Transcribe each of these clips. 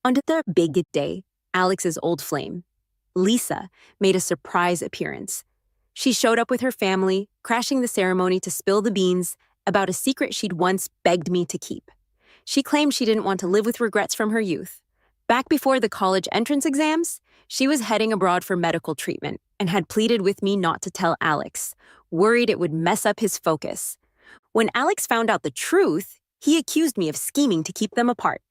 On the big day, Alex's old flame, Lisa, made a surprise appearance. She showed up with her family, crashing the ceremony to spill the beans about a secret she'd once begged me to keep. She claimed she didn't want to live with regrets from her youth. Back before the college entrance exams, she was heading abroad for medical treatment and had pleaded with me not to tell Alex, worried it would mess up his focus. When Alex found out the truth, he accused me of scheming to keep them apart.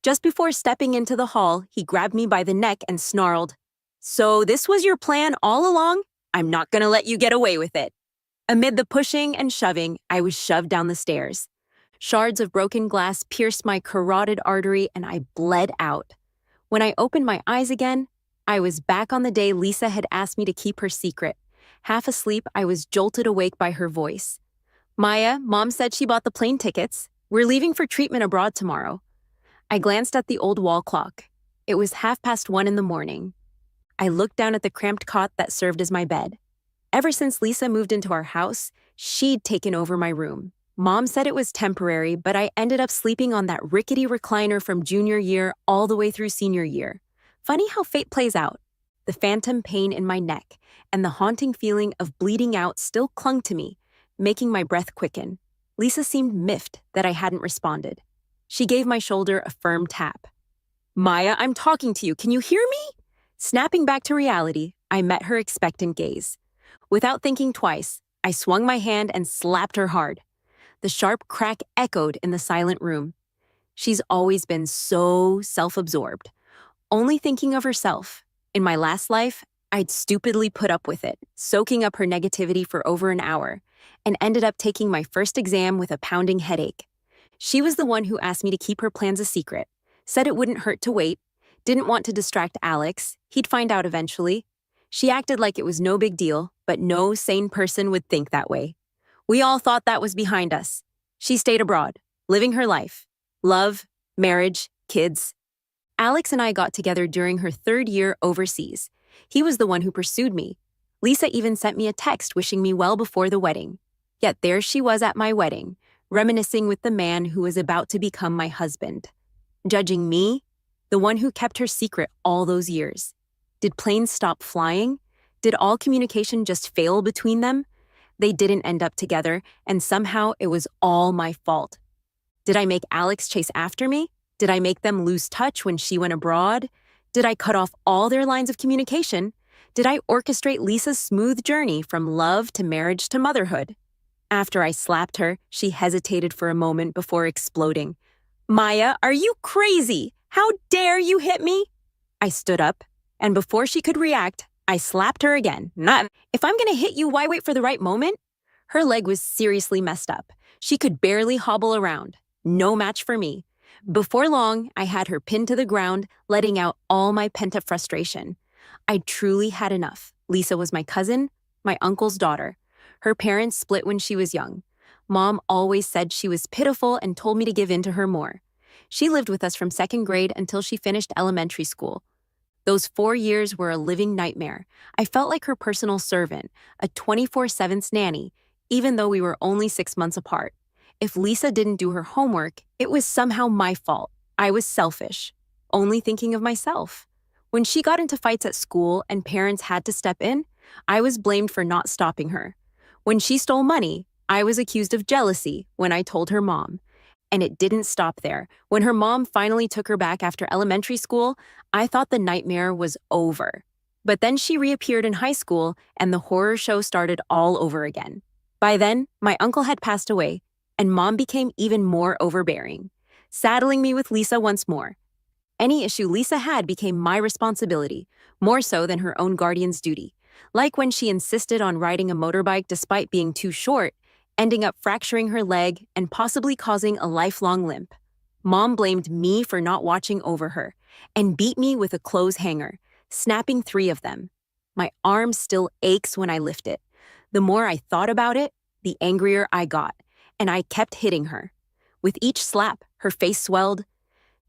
Just before stepping into the hall, he grabbed me by the neck and snarled, "So this was your plan all along? I'm not gonna let you get away with it." Amid the pushing and shoving, I was shoved down the stairs. Shards of broken glass pierced my carotid artery and I bled out. When I opened my eyes again, I was back on the day Lisa had asked me to keep her secret. Half asleep, I was jolted awake by her voice. "Maya, Mom said she bought the plane tickets. We're leaving for treatment abroad tomorrow." I glanced at the old wall clock. It was 1:30 in the morning. I looked down at the cramped cot that served as my bed. Ever since Lisa moved into our house, she'd taken over my room. Mom said it was temporary, but I ended up sleeping on that rickety recliner from junior year all the way through senior year. Funny how fate plays out. The phantom pain in my neck and the haunting feeling of bleeding out still clung to me, making my breath quicken. Lisa seemed miffed that I hadn't responded. She gave my shoulder a firm tap. "Maya, I'm talking to you. Can you hear me?" Snapping back to reality, I met her expectant gaze. Without thinking twice, I swung my hand and slapped her hard. The sharp crack echoed in the silent room. She's always been so self-absorbed, only thinking of herself. In my last life, I'd stupidly put up with it, soaking up her negativity for over an hour, and ended up taking my first exam with a pounding headache. She was the one who asked me to keep her plans a secret, said it wouldn't hurt to wait, didn't want to distract Alex, he'd find out eventually. She acted like it was no big deal, but no sane person would think that way. We all thought that was behind us. She stayed abroad, living her life. Love, marriage, kids. Alex and I got together during her 3rd year overseas. He was the one who pursued me. Lisa even sent me a text wishing me well before the wedding. Yet there she was at my wedding, reminiscing with the man who was about to become my husband. Judging me, the one who kept her secret all those years. Did planes stop flying? Did all communication just fail between them? They didn't end up together, and somehow it was all my fault. Did I make Alex chase after me? Did I make them lose touch when she went abroad? Did I cut off all their lines of communication? Did I orchestrate Lisa's smooth journey from love to marriage to motherhood? After I slapped her, she hesitated for a moment before exploding. "Maya, are you crazy? How dare you hit me?" I stood up, and before she could react, I slapped her again. If I'm gonna hit you, why wait for the right moment? Her leg was seriously messed up. She could barely hobble around. No match for me. Before long, I had her pinned to the ground, letting out all my pent-up frustration. I truly had enough. Lisa was my cousin, my uncle's daughter. Her parents split when she was young. Mom always said she was pitiful and told me to give in to her more. She lived with us from 2nd grade until she finished elementary school. Those 4 years were a living nightmare. I felt like her personal servant, a 24/7 nanny, even though we were only 6 months apart. If Lisa didn't do her homework, it was somehow my fault. I was selfish, only thinking of myself. When she got into fights at school and parents had to step in, I was blamed for not stopping her. When she stole money, I was accused of jealousy when I told her mom. And it didn't stop there. When her mom finally took her back after elementary school, I thought the nightmare was over. But then she reappeared in high school, and the horror show started all over again. By then, my uncle had passed away, and Mom became even more overbearing, saddling me with Lisa once more. Any issue Lisa had became my responsibility, more so than her own guardian's duty. Like when she insisted on riding a motorbike despite being too short, ending up fracturing her leg and possibly causing a lifelong limp. Mom blamed me for not watching over her and beat me with a clothes hanger, snapping 3 of them. My arm still aches when I lift it. The more I thought about it, the angrier I got, and I kept hitting her. With each slap, her face swelled.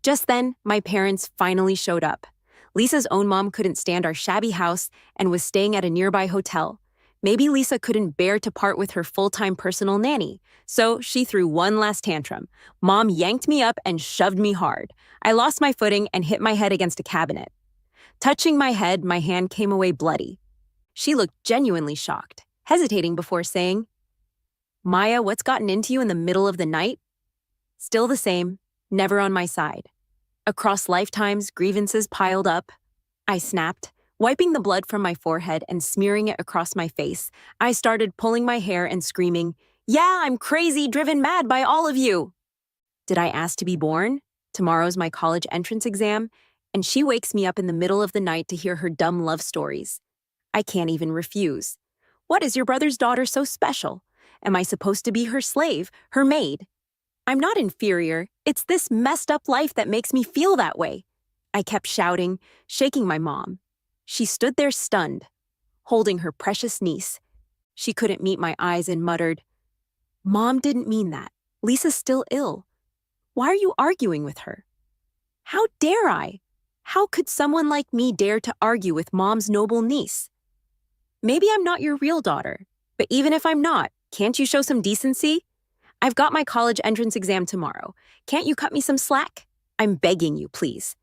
Just then, my parents finally showed up. Lisa's own mom couldn't stand our shabby house and was staying at a nearby hotel. Maybe Lisa couldn't bear to part with her full-time personal nanny, so she threw one last tantrum. Mom yanked me up and shoved me hard. I lost my footing and hit my head against a cabinet. Touching my head, my hand came away bloody. She looked genuinely shocked, hesitating before saying, "Maya, what's gotten into you in the middle of the night?" Still the same, never on my side. Across lifetimes, grievances piled up. I snapped. Wiping the blood from my forehead and smearing it across my face, I started pulling my hair and screaming, "Yeah, I'm crazy, driven mad by all of you." Did I ask to be born? Tomorrow's my college entrance exam, and she wakes me up in the middle of the night to hear her dumb love stories. I can't even refuse. What is your brother's daughter so special? Am I supposed to be her slave, her maid? I'm not inferior. It's this messed up life that makes me feel that way. I kept shouting, shaking my mom. She stood there stunned, holding her precious niece. She couldn't meet my eyes and muttered, "Mom didn't mean that. Lisa's still ill. Why are you arguing with her?" How dare I? How could someone like me dare to argue with Mom's noble niece? Maybe I'm not your real daughter, but even if I'm not, can't you show some decency? I've got my college entrance exam tomorrow. Can't you cut me some slack? I'm begging you, please.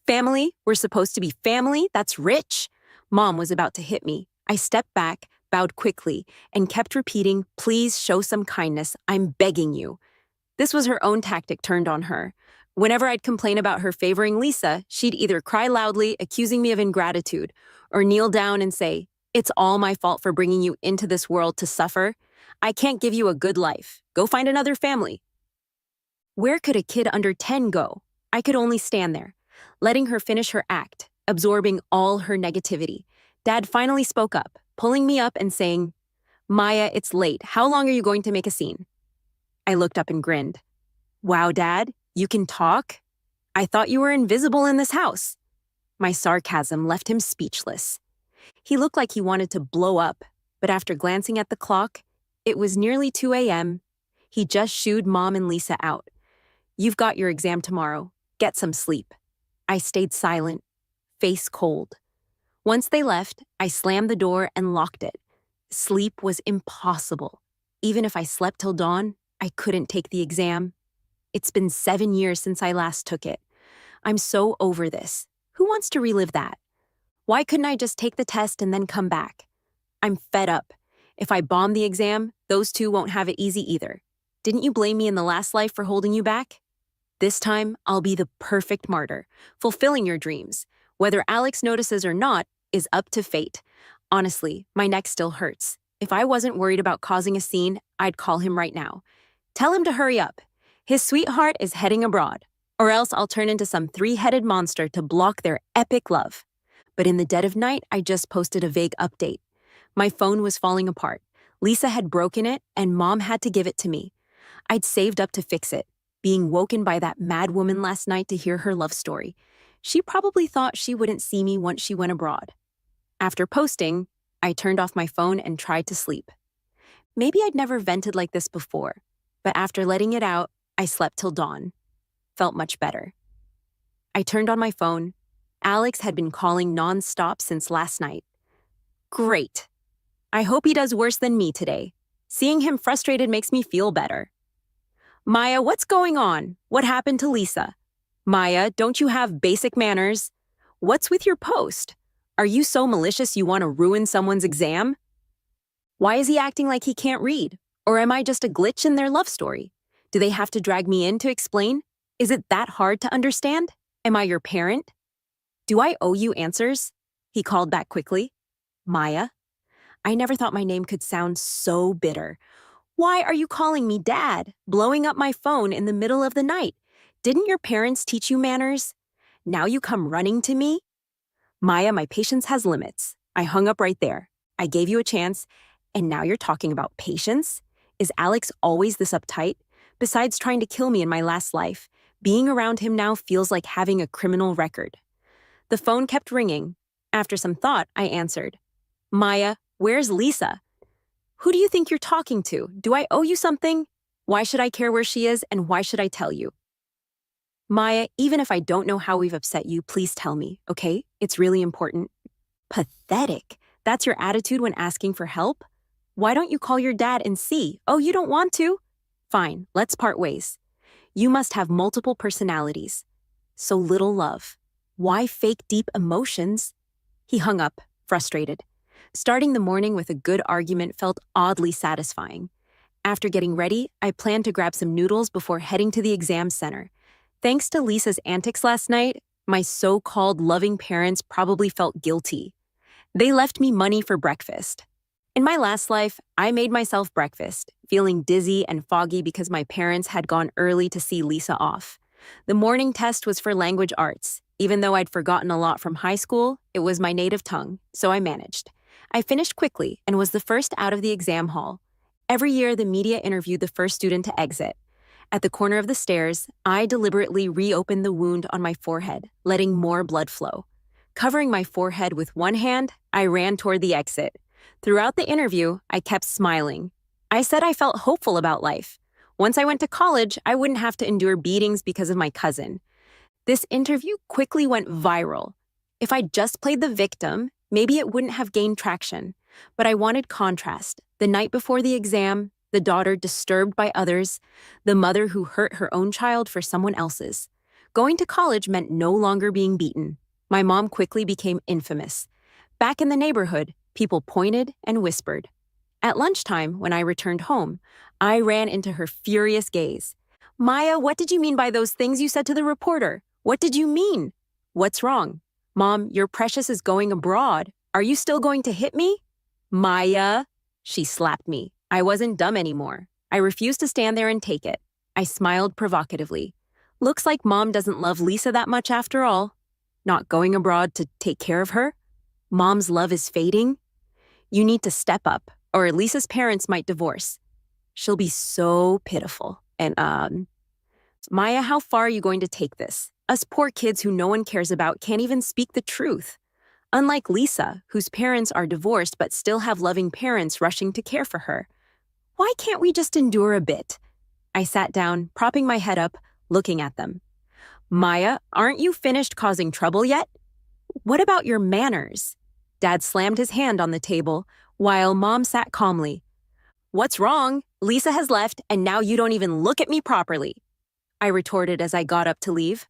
Family, we're supposed to be family, that's rich. Mom was about to hit me. I stepped back, bowed quickly, and kept repeating, "Please show some kindness, I'm begging you." This was her own tactic turned on her. Whenever I'd complain about her favoring Lisa, she'd either cry loudly, accusing me of ingratitude, or kneel down and say, "It's all my fault for bringing you into this world to suffer. I can't give you a good life. Go find another family." Where could a kid under 10 go? I could only stand there, letting her finish her act, absorbing all her negativity. Dad finally spoke up, pulling me up and saying, "Maya, it's late. How long are you going to make a scene?" I looked up and grinned. "Wow, Dad, you can talk? I thought you were invisible in this house." My sarcasm left him speechless. He looked like he wanted to blow up, but after glancing at the clock, it was nearly 2 a.m. He just shooed Mom and Lisa out. "You've got your exam tomorrow. Get some sleep." I stayed silent, face cold. Once they left, I slammed the door and locked it. Sleep was impossible. Even if I slept till dawn, I couldn't take the exam. It's been 7 years since I last took it. I'm so over this. Who wants to relive that? Why couldn't I just take the test and then come back? I'm fed up. If I bomb the exam, those two won't have it easy either. Didn't you blame me in the last life for holding you back? This time, I'll be the perfect martyr, fulfilling your dreams. Whether Alex notices or not is up to fate. Honestly, my neck still hurts. If I wasn't worried about causing a scene, I'd call him right now. Tell him to hurry up. His sweetheart is heading abroad, or else I'll turn into some three-headed monster to block their epic love. But in the dead of night, I just posted a vague update. My phone was falling apart. Lisa had broken it, and Mom had to give it to me. I'd saved up to fix it, being woken by that mad woman last night to hear her love story. She probably thought she wouldn't see me once she went abroad. After posting, I turned off my phone and tried to sleep. Maybe I'd never vented like this before, but after letting it out, I slept till dawn. Felt much better. I turned on my phone. Alex had been calling non-stop since last night. Great. I hope he does worse than me today. Seeing him frustrated makes me feel better. "Maya, what's going on? What happened to Lisa? Maya, don't you have basic manners? What's with your post? Are you so malicious you want to ruin someone's exam? Why is he acting like he can't read? Or am I just a glitch in their love story? Do they have to drag me in to explain? Is it that hard to understand? Am I your parent? Do I owe you answers?" He called back quickly. "Maya?" I never thought my name could sound so bitter. "Why are you calling me Dad, blowing up my phone in the middle of the night? Didn't your parents teach you manners? Now you come running to me?" "Maya, my patience has limits." I hung up right there. "I gave you a chance, and now you're talking about patience? Is Alex always this uptight? Besides trying to kill me in my last life, being around him now feels like having a criminal record." The phone kept ringing. After some thought, I answered. "Maya, where's Lisa?" "Who do you think you're talking to? Do I owe you something? Why should I care where she is, and why should I tell you?" "Maya, even if I don't know how we've upset you, please tell me, okay? It's really important." Pathetic. That's your attitude when asking for help? Why don't you call your dad and see? Oh, you don't want to? Fine, let's part ways. You must have multiple personalities. So little love. Why fake deep emotions? He hung up, frustrated. Starting the morning with a good argument felt oddly satisfying. After getting ready, I planned to grab some noodles before heading to the exam center. Thanks to Lisa's antics last night, my so-called loving parents probably felt guilty. They left me money for breakfast. In my last life, I made myself breakfast, feeling dizzy and foggy because my parents had gone early to see Lisa off. The morning test was for language arts. Even though I'd forgotten a lot from high school, it was my native tongue, so I managed. I finished quickly and was the first out of the exam hall. Every year, the media interviewed the first student to exit. At the corner of the stairs, I deliberately reopened the wound on my forehead, letting more blood flow. Covering my forehead with one hand, I ran toward the exit. Throughout the interview, I kept smiling. I said I felt hopeful about life. Once I went to college, I wouldn't have to endure beatings because of my cousin. This interview quickly went viral. If I just played the victim, maybe it wouldn't have gained traction. But I wanted contrast. The night before the exam, the daughter disturbed by others, the mother who hurt her own child for someone else's. Going to college meant no longer being beaten. My mom quickly became infamous. Back in the neighborhood, people pointed and whispered. At lunchtime, when I returned home, I ran into her furious gaze. Maya, what did you mean by those things you said to the reporter? What did you mean? What's wrong? Mom, your precious is going abroad. Are you still going to hit me? Maya, she slapped me. I wasn't dumb anymore. I refused to stand there and take it. I smiled provocatively. Looks like Mom doesn't love Lisa that much after all. Not going abroad to take care of her? Mom's love is fading? You need to step up, or Lisa's parents might divorce. She'll be so pitiful. And, Maya, how far are you going to take this? Us poor kids who no one cares about can't even speak the truth. Unlike Lisa, whose parents are divorced but still have loving parents rushing to care for her. Why can't we just endure a bit? I sat down, propping my head up, looking at them. Maya, aren't you finished causing trouble yet? What about your manners? Dad slammed his hand on the table, while Mom sat calmly. What's wrong? Lisa has left, and now you don't even look at me properly. I retorted as I got up to leave.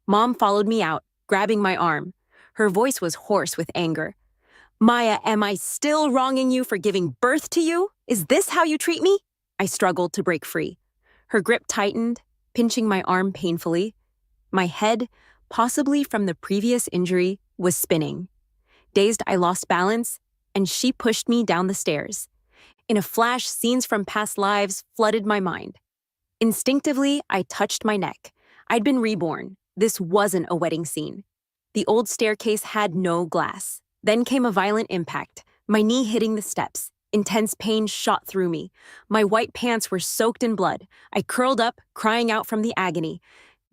Mom followed me out, grabbing my arm. Her voice was hoarse with anger. Maya, am I still wronging you for giving birth to you? Is this how you treat me? I struggled to break free. Her grip tightened, pinching my arm painfully. My head, possibly from the previous injury, was spinning. Dazed, I lost balance, and she pushed me down the stairs. In a flash, scenes from past lives flooded my mind. Instinctively, I touched my neck. I'd been reborn. This wasn't a wedding scene. The old staircase had no glass. Then came a violent impact, my knee hitting the steps. Intense pain shot through me. My white pants were soaked in blood. I curled up, crying out from the agony.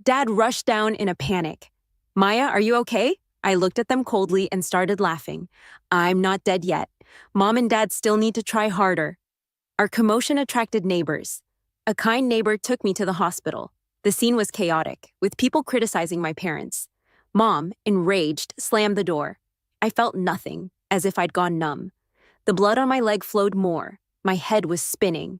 Dad rushed down in a panic. Maya, are you okay? I looked at them coldly and started laughing. I'm not dead yet. Mom and Dad still need to try harder. Our commotion attracted neighbors. A kind neighbor took me to the hospital. The scene was chaotic, with people criticizing my parents. Mom, enraged, slammed the door. I felt nothing, as if I'd gone numb. The blood on my leg flowed more. My head was spinning.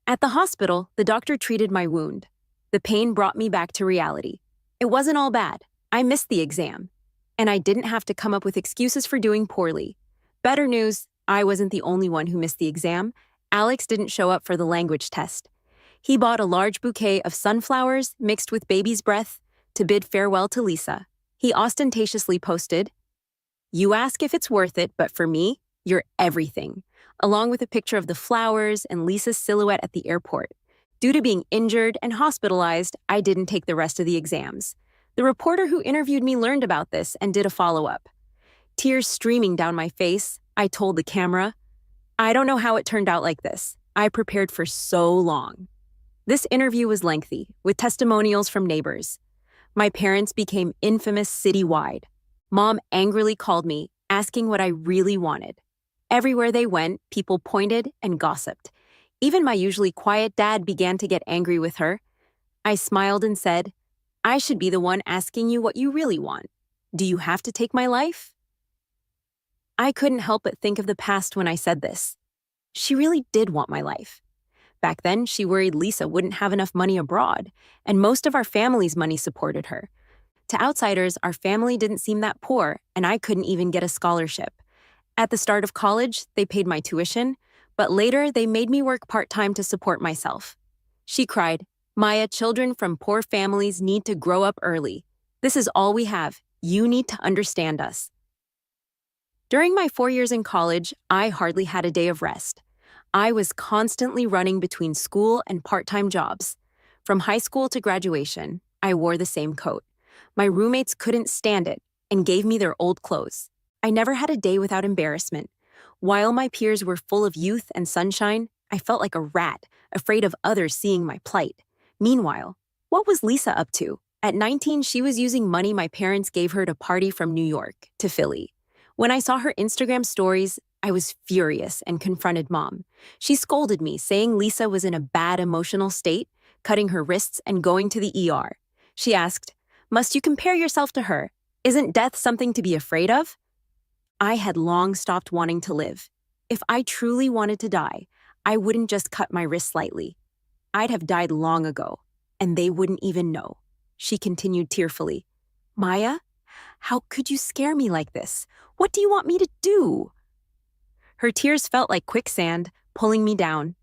At the hospital, the doctor treated my wound. The pain brought me back to reality. It wasn't all bad. I missed the exam. And I didn't have to come up with excuses for doing poorly. Better news, I wasn't the only one who missed the exam. Alex didn't show up for the language test. He bought a large bouquet of sunflowers mixed with baby's breath to bid farewell to Lisa. He ostentatiously posted, "You ask if it's worth it, but for me, you're everything," along with a picture of the flowers and Lisa's silhouette at the airport. Due to being injured and hospitalized, I didn't take the rest of the exams. The reporter who interviewed me learned about this and did a follow-up. Tears streaming down my face, I told the camera, "I don't know how it turned out like this. I prepared for so long." This interview was lengthy, with testimonials from neighbors. My parents became infamous citywide. Mom angrily called me, asking what I really wanted. Everywhere they went, people pointed and gossiped. Even my usually quiet dad began to get angry with her. I smiled and said, "I should be the one asking you what you really want. Do you have to take my life?" I couldn't help but think of the past when I said this. She really did want my life. Back then, she worried Lisa wouldn't have enough money abroad, and most of our family's money supported her. To outsiders, our family didn't seem that poor, and I couldn't even get a scholarship. At the start of college, they paid my tuition, but later they made me work part-time to support myself. She cried, "Maya, children from poor families need to grow up early. This is all we have. You need to understand us." During my 4 years in college, I hardly had a day of rest. I was constantly running between school and part-time jobs. From high school to graduation, I wore the same coat. My roommates couldn't stand it and gave me their old clothes. I never had a day without embarrassment. While my peers were full of youth and sunshine, I felt like a rat, afraid of others seeing my plight. Meanwhile, what was Lisa up to? At 19, she was using money my parents gave her to party from New York to Philly. When I saw her Instagram stories, I was furious and confronted Mom. She scolded me, saying Lisa was in a bad emotional state, cutting her wrists and going to the ER. She asked, "Must you compare yourself to her? Isn't death something to be afraid of?" I had long stopped wanting to live. If I truly wanted to die, I wouldn't just cut my wrists lightly. I'd have died long ago, and they wouldn't even know. She continued tearfully, "Maya, how could you scare me like this? What do you want me to do?" Her tears felt like quicksand, pulling me down.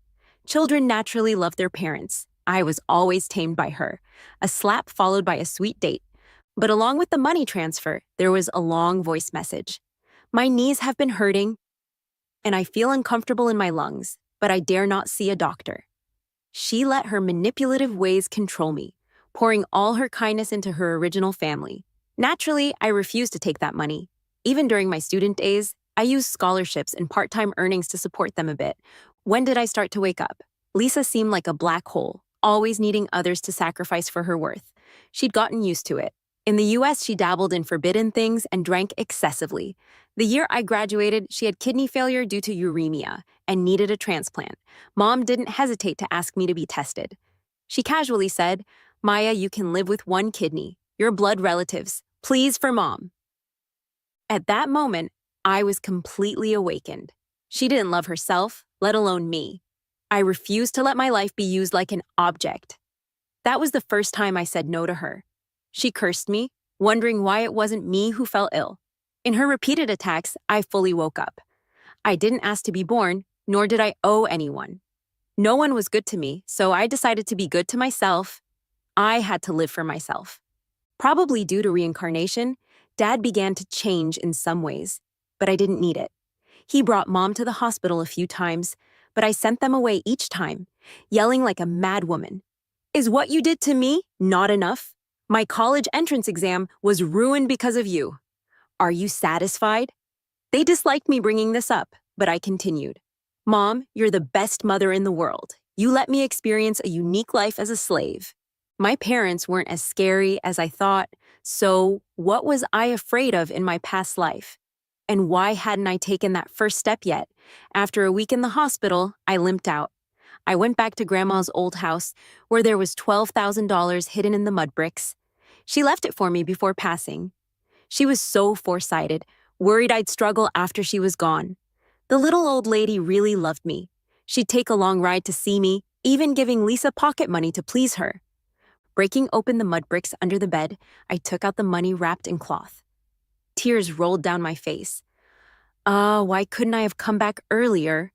Children naturally love their parents. I was always tamed by her. A slap followed by a sweet date. But along with the money transfer, there was a long voice message. "My knees have been hurting, and I feel uncomfortable in my lungs, but I dare not see a doctor." She let her manipulative ways control me, pouring all her kindness into her original family. Naturally, I refused to take that money. Even during my student days, I used scholarships and part-time earnings to support them a bit. When did I start to wake up? Lisa seemed like a black hole, always needing others to sacrifice for her worth. She'd gotten used to it. In the US, she dabbled in forbidden things and drank excessively. The year I graduated, she had kidney failure due to uremia and needed a transplant. Mom didn't hesitate to ask me to be tested. She casually said, "Maya, you can live with one kidney. Your blood relatives. Please for Mom." At that moment, I was completely awakened. She didn't love herself, let alone me. I refused to let my life be used like an object. That was the first time I said no to her. She cursed me, wondering why it wasn't me who fell ill. In her repeated attacks, I fully woke up. I didn't ask to be born, nor did I owe anyone. No one was good to me, so I decided to be good to myself. I had to live for myself. Probably due to reincarnation, Dad began to change in some ways, but I didn't need it. He brought Mom to the hospital a few times, but I sent them away each time, yelling like a mad woman. "Is what you did to me not enough? My college entrance exam was ruined because of you. Are you satisfied?" They disliked me bringing this up, but I continued. "Mom, you're the best mother in the world. You let me experience a unique life as a slave. My parents weren't as scary as I thought, so what was I afraid of in my past life? And why hadn't I taken that first step yet? After a week in the hospital, I limped out. I went back to Grandma's old house, where there was $12,000 hidden in the mud bricks. She left it for me before passing. She was so foresighted, worried I'd struggle after she was gone. The little old lady really loved me. She'd take a long ride to see me, even giving Lisa pocket money to please her. Breaking open the mud bricks under the bed, I took out the money wrapped in cloth. Tears rolled down my face. Why couldn't I have come back earlier?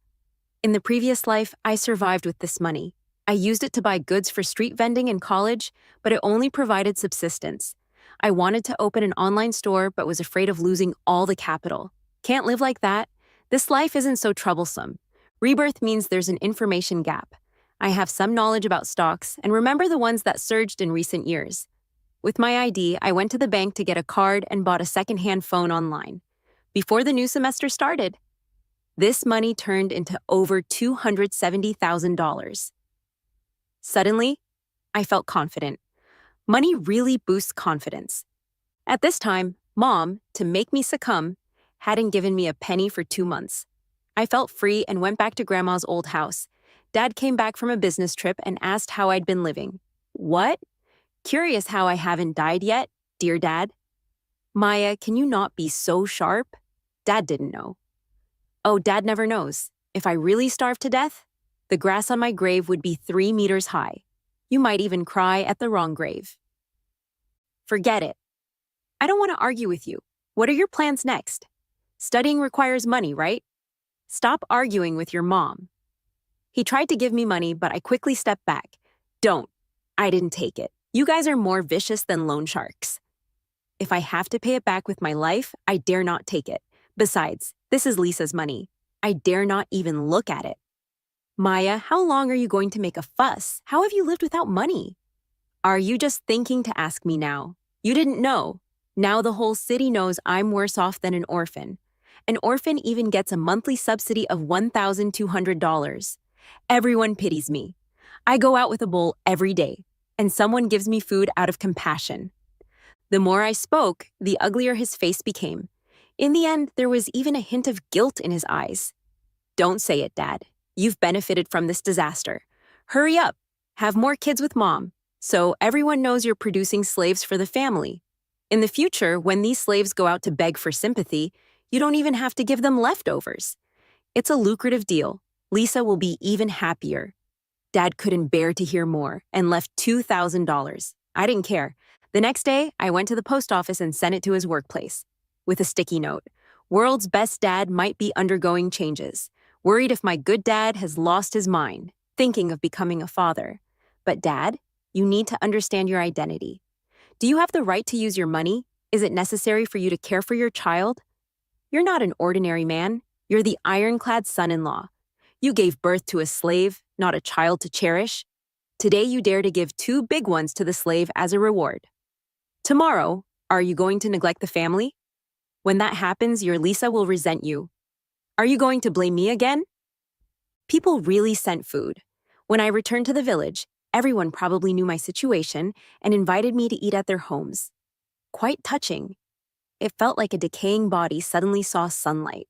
In the previous life, I survived with this money. I used it to buy goods for street vending in college, but it only provided subsistence. I wanted to open an online store, but was afraid of losing all the capital. Can't live like that. This life isn't so troublesome. Rebirth means there's an information gap. I have some knowledge about stocks and remember the ones that surged in recent years. With my ID, I went to the bank to get a card and bought a secondhand phone online. Before the new semester started, this money turned into over $270,000. Suddenly, I felt confident. Money really boosts confidence. At this time, Mom, to make me succumb, hadn't given me a penny for 2 months. I felt free and went back to Grandma's old house. Dad came back from a business trip and asked how I'd been living. "What? Curious how I haven't died yet, dear Dad?" "Maya, can you not be so sharp?" Dad didn't know. Oh, Dad never knows. If I really starved to death, the grass on my grave would be 3 meters high. You might even cry at the wrong grave. Forget it. I don't want to argue with you. What are your plans next? Studying requires money, right? Stop arguing with your mom. He tried to give me money, but I quickly stepped back. Don't. I didn't take it. You guys are more vicious than loan sharks. If I have to pay it back with my life, I dare not take it. Besides, this is Lisa's money. I dare not even look at it. Maya, how long are you going to make a fuss? How have you lived without money? Are you just thinking to ask me now? You didn't know. Now the whole city knows I'm worse off than an orphan. An orphan even gets a monthly subsidy of $1,200. Everyone pities me. I go out with a bowl every day, and someone gives me food out of compassion. The more I spoke, the uglier his face became. In the end, there was even a hint of guilt in his eyes. Don't say it, Dad. You've benefited from this disaster. Hurry up. Have more kids with Mom, so everyone knows you're producing slaves for the family. In the future, when these slaves go out to beg for sympathy, you don't even have to give them leftovers. It's a lucrative deal. Lisa will be even happier. Dad couldn't bear to hear more and left $2,000. I didn't care. The next day, I went to the post office and sent it to his workplace with a sticky note. World's best dad might be undergoing changes. Worried if my good dad has lost his mind, thinking of becoming a father. But Dad, you need to understand your identity. Do you have the right to use your money? Is it necessary for you to care for your child? You're not an ordinary man. You're the ironclad son-in-law. You gave birth to a slave, not a child to cherish. Today you dare to give 2 big ones to the slave as a reward. Tomorrow, are you going to neglect the family? When that happens, your Lisa will resent you. Are you going to blame me again? People really sent food. When I returned to the village, everyone probably knew my situation and invited me to eat at their homes. Quite touching. It felt like a decaying body suddenly saw sunlight.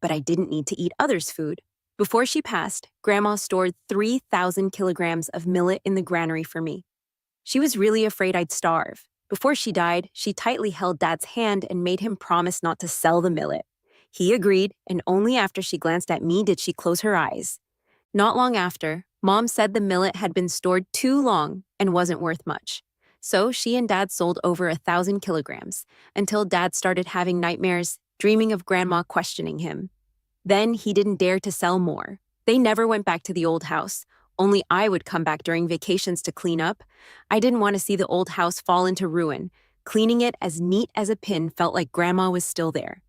But I didn't need to eat others' food. Before she passed, Grandma stored 3,000 kilograms of millet in the granary for me. She was really afraid I'd starve. Before she died, she tightly held Dad's hand and made him promise not to sell the millet. He agreed, and only after she glanced at me did she close her eyes. Not long after, Mom said the millet had been stored too long and wasn't worth much. So she and Dad sold over 1,000 kilograms, until Dad started having nightmares, dreaming of Grandma questioning him. Then he didn't dare to sell more. They never went back to the old house. Only I would come back during vacations to clean up. I didn't want to see the old house fall into ruin. Cleaning it as neat as a pin felt like Grandma was still there.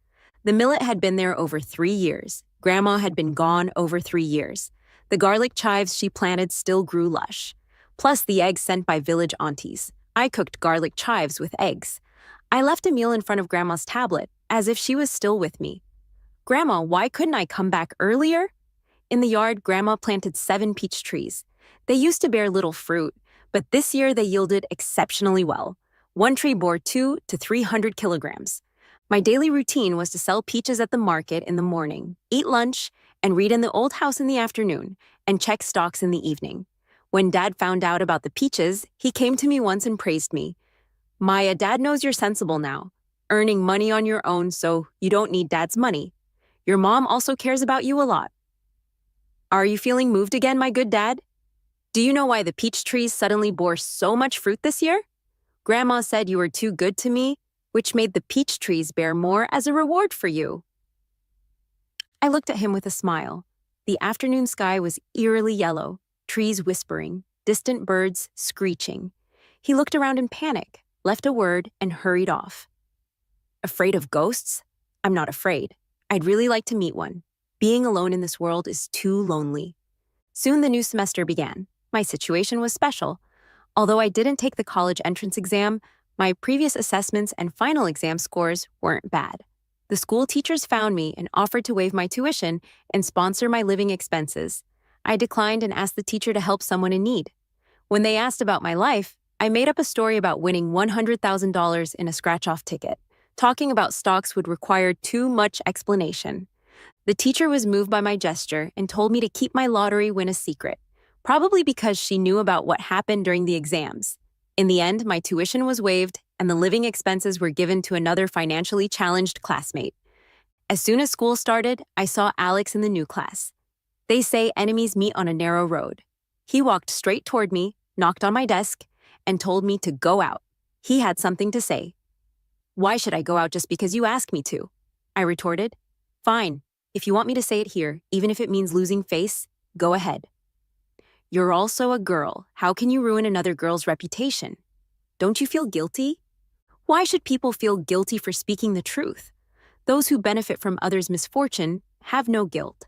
The millet had been there over 3 years. Grandma had been gone over 3 years. The garlic chives she planted still grew lush. Plus the eggs sent by village aunties. I cooked garlic chives with eggs. I left a meal in front of Grandma's tablet, as if she was still with me. Grandma, why couldn't I come back earlier? In the yard, Grandma planted 7 peach trees. They used to bear little fruit, but this year they yielded exceptionally well. One tree bore 200 to 300 kilograms. My daily routine was to sell peaches at the market in the morning, eat lunch, and read in the old house in the afternoon, and check stocks in the evening. When Dad found out about the peaches, he came to me once and praised me. Maya, Dad knows you're sensible now, earning money on your own so you don't need Dad's money. Your mom also cares about you a lot. Are you feeling moved again, my good Dad? Do you know why the peach trees suddenly bore so much fruit this year? Grandma said you were too good to me, which made the peach trees bear more as a reward for you. I looked at him with a smile. The afternoon sky was eerily yellow, trees whispering, distant birds screeching. He looked around in panic, left a word, and hurried off. Afraid of ghosts? I'm not afraid. I'd really like to meet one. Being alone in this world is too lonely. Soon the new semester began. My situation was special. Although I didn't take the college entrance exam, my previous assessments and final exam scores weren't bad. The school teachers found me and offered to waive my tuition and sponsor my living expenses. I declined and asked the teacher to help someone in need. When they asked about my life, I made up a story about winning $100,000 in a scratch-off ticket. Talking about stocks would require too much explanation. The teacher was moved by my gesture and told me to keep my lottery win a secret, probably because she knew about what happened during the exams. In the end, my tuition was waived and the living expenses were given to another financially challenged classmate. As soon as school started, I saw Alex in the new class. They say enemies meet on a narrow road. He walked straight toward me, knocked on my desk, and told me to go out. He had something to say. Why should I go out just because you ask me to? I retorted. Fine. If you want me to say it here, even if it means losing face, go ahead. You're also a girl. How can you ruin another girl's reputation? Don't you feel guilty? Why should people feel guilty for speaking the truth? Those who benefit from others' misfortune have no guilt.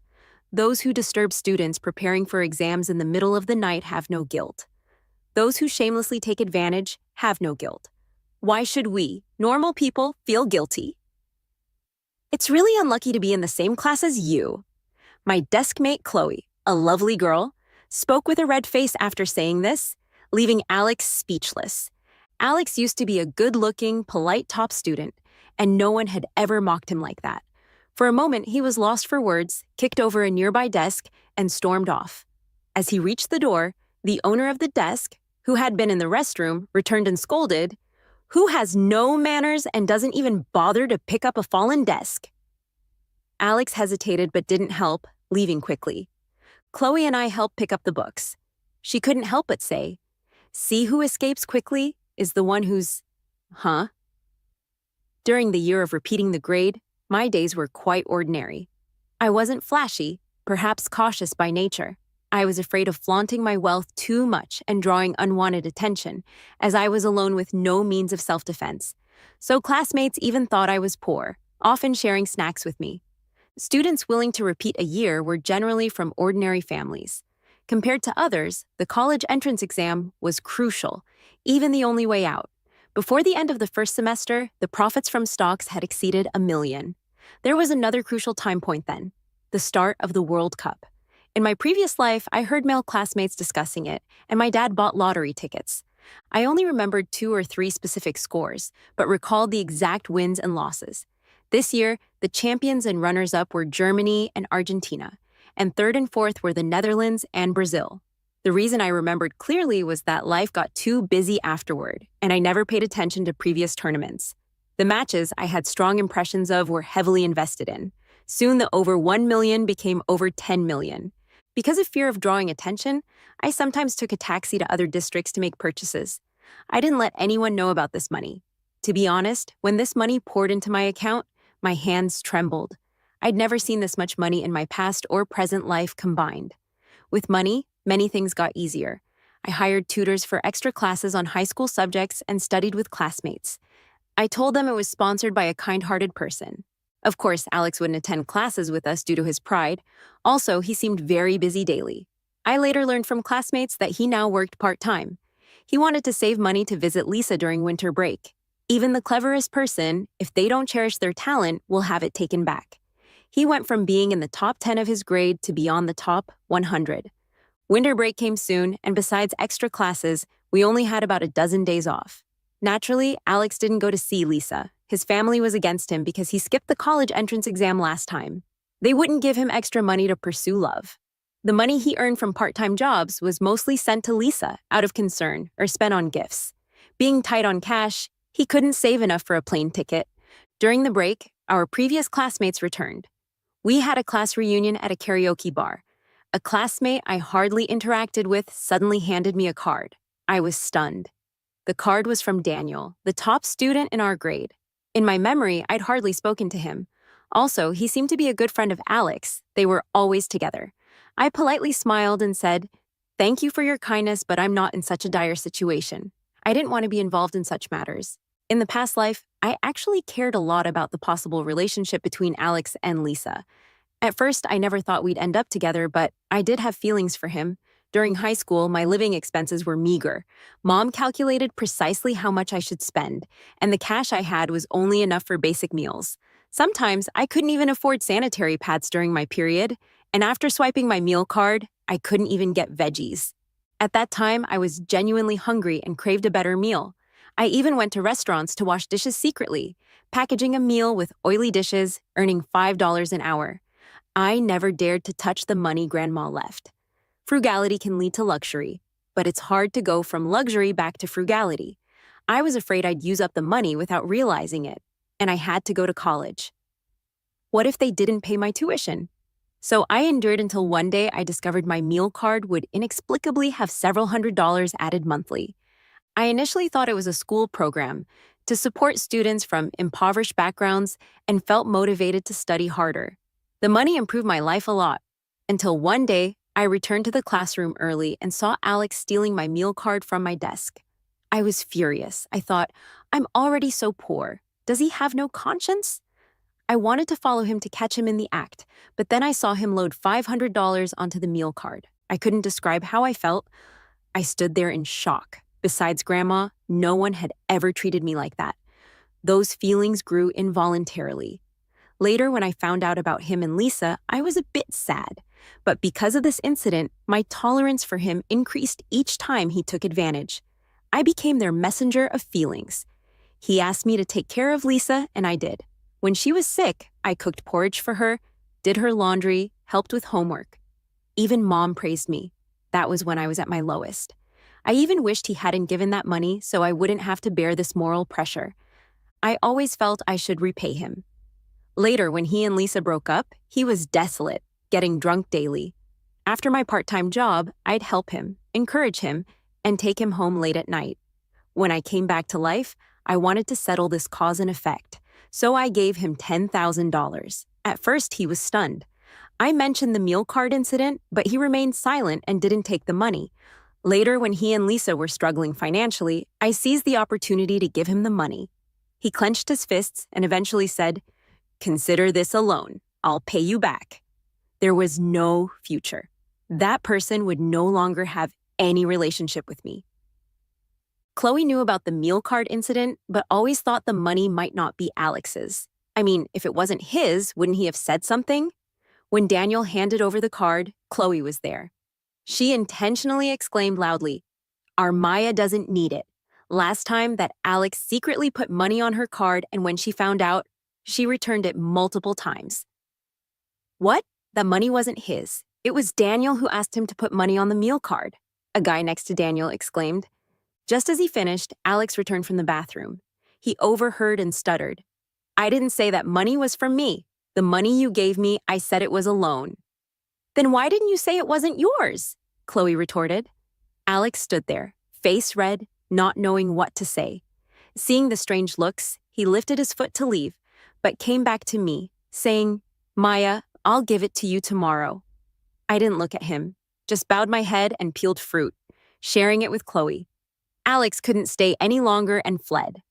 Those who disturb students preparing for exams in the middle of the night have no guilt. Those who shamelessly take advantage have no guilt. Why should we, normal people, feel guilty? It's really unlucky to be in the same class as you. My deskmate Chloe, a lovely girl, spoke with a red face after saying this, leaving Alex speechless. Alex used to be a good-looking, polite top student, and no one had ever mocked him like that. For a moment, he was lost for words, kicked over a nearby desk, and stormed off. As he reached the door, the owner of the desk, who had been in the restroom, returned and scolded, "Who has no manners and doesn't even bother to pick up a fallen desk?" Alex hesitated but didn't help, leaving quickly. Chloe and I helped pick up the books. She couldn't help but say, "See who escapes quickly is the one who's, huh?" During the year of repeating the grade, my days were quite ordinary. I wasn't flashy, perhaps cautious by nature. I was afraid of flaunting my wealth too much and drawing unwanted attention, as I was alone with no means of self-defense. So classmates even thought I was poor, often sharing snacks with me. Students willing to repeat a year were generally from ordinary families. Compared to others, the college entrance exam was crucial, even the only way out. Before the end of the first semester, the profits from stocks had exceeded $1 million. There was another crucial time point then, the start of the World Cup. In my previous life, I heard male classmates discussing it, and my dad bought lottery tickets. I only remembered 2 or 3 specific scores, but recalled the exact wins and losses. This year, the champions and runners-up were Germany and Argentina, and third and fourth were the Netherlands and Brazil. The reason I remembered clearly was that life got too busy afterward, and I never paid attention to previous tournaments. The matches I had strong impressions of were heavily invested in. Soon the over 1 million became over 10 million. Because of fear of drawing attention, I sometimes took a taxi to other districts to make purchases. I didn't let anyone know about this money. To be honest, when this money poured into my account, my hands trembled. I'd never seen this much money in my past or present life combined. With money, many things got easier. I hired tutors for extra classes on high school subjects and studied with classmates. I told them it was sponsored by a kind-hearted person. Of course, Alex wouldn't attend classes with us due to his pride. Also, he seemed very busy daily. I later learned from classmates that he now worked part-time. He wanted to save money to visit Lisa during winter break. Even the cleverest person, if they don't cherish their talent, will have it taken back. He went from being in the top 10 of his grade to beyond the top 100. Winter break came soon, and besides extra classes, we only had about a dozen days off. Naturally, Alex didn't go to see Lisa. His family was against him because he skipped the college entrance exam last time. They wouldn't give him extra money to pursue love. The money he earned from part-time jobs was mostly sent to Lisa out of concern or spent on gifts. Being tight on cash, he couldn't save enough for a plane ticket. During the break, our previous classmates returned. We had a class reunion at a karaoke bar. A classmate I hardly interacted with suddenly handed me a card. I was stunned. The card was from Daniel, the top student in our grade. In my memory, I'd hardly spoken to him. Also, he seemed to be a good friend of Alex. They were always together. I politely smiled and said, "Thank you for your kindness, but I'm not in such a dire situation." I didn't want to be involved in such matters. In the past life, I actually cared a lot about the possible relationship between Alex and Lisa. At first, I never thought we'd end up together, but I did have feelings for him. During high school, my living expenses were meager. Mom calculated precisely how much I should spend, and the cash I had was only enough for basic meals. Sometimes, I couldn't even afford sanitary pads during my period, and after swiping my meal card, I couldn't even get veggies. At that time, I was genuinely hungry and craved a better meal. I even went to restaurants to wash dishes secretly, packaging a meal with oily dishes, earning $5 an hour. I never dared to touch the money Grandma left. Frugality can lead to luxury, but it's hard to go from luxury back to frugality. I was afraid I'd use up the money without realizing it, and I had to go to college. What if they didn't pay my tuition? So I endured until one day I discovered my meal card would inexplicably have several $100s added monthly. I initially thought it was a school program to support students from impoverished backgrounds and felt motivated to study harder. The money improved my life a lot, until one day I returned to the classroom early and saw Alex stealing my meal card from my desk. I was furious. I thought, I'm already so poor. Does he have no conscience? I wanted to follow him to catch him in the act, but then I saw him load $500 onto the meal card. I couldn't describe how I felt. I stood there in shock. Besides Grandma, no one had ever treated me like that. Those feelings grew involuntarily. Later, when I found out about him and Lisa, I was a bit sad. But because of this incident, my tolerance for him increased each time he took advantage. I became their messenger of feelings. He asked me to take care of Lisa, and I did. When she was sick, I cooked porridge for her, did her laundry, helped with homework. Even Mom praised me. That was when I was at my lowest. I even wished he hadn't given that money so I wouldn't have to bear this moral pressure. I always felt I should repay him. Later, when he and Lisa broke up, he was desolate, getting drunk daily. After my part-time job, I'd help him, encourage him, and take him home late at night. When I came back to life, I wanted to settle this cause and effect, so I gave him $10,000. At first, he was stunned. I mentioned the meal card incident, but he remained silent and didn't take the money. Later, when he and Lisa were struggling financially, I seized the opportunity to give him the money. He clenched his fists and eventually said, "Consider this a loan. I'll pay you back." There was no future. That person would no longer have any relationship with me. Chloe knew about the meal card incident, but always thought the money might not be Alex's. I mean, if it wasn't his, wouldn't he have said something? When Daniel handed over the card, Chloe was there. She intentionally exclaimed loudly, "Our Maya doesn't need it." Last time that Alex secretly put money on her card, and when she found out, she returned it multiple times. What? The money wasn't his. It was Daniel who asked him to put money on the meal card, a guy next to Daniel exclaimed. Just as he finished, Alex returned from the bathroom. He overheard and stuttered. "I didn't say that money was from me. The money you gave me, I said it was a loan." "Then why didn't you say it wasn't yours?" Chloe retorted. Alex stood there, face red, not knowing what to say. Seeing the strange looks, he lifted his foot to leave, but came back to me, saying, "Maya, I'll give it to you tomorrow." I didn't look at him, just bowed my head and peeled fruit, sharing it with Chloe. Alex couldn't stay any longer and fled.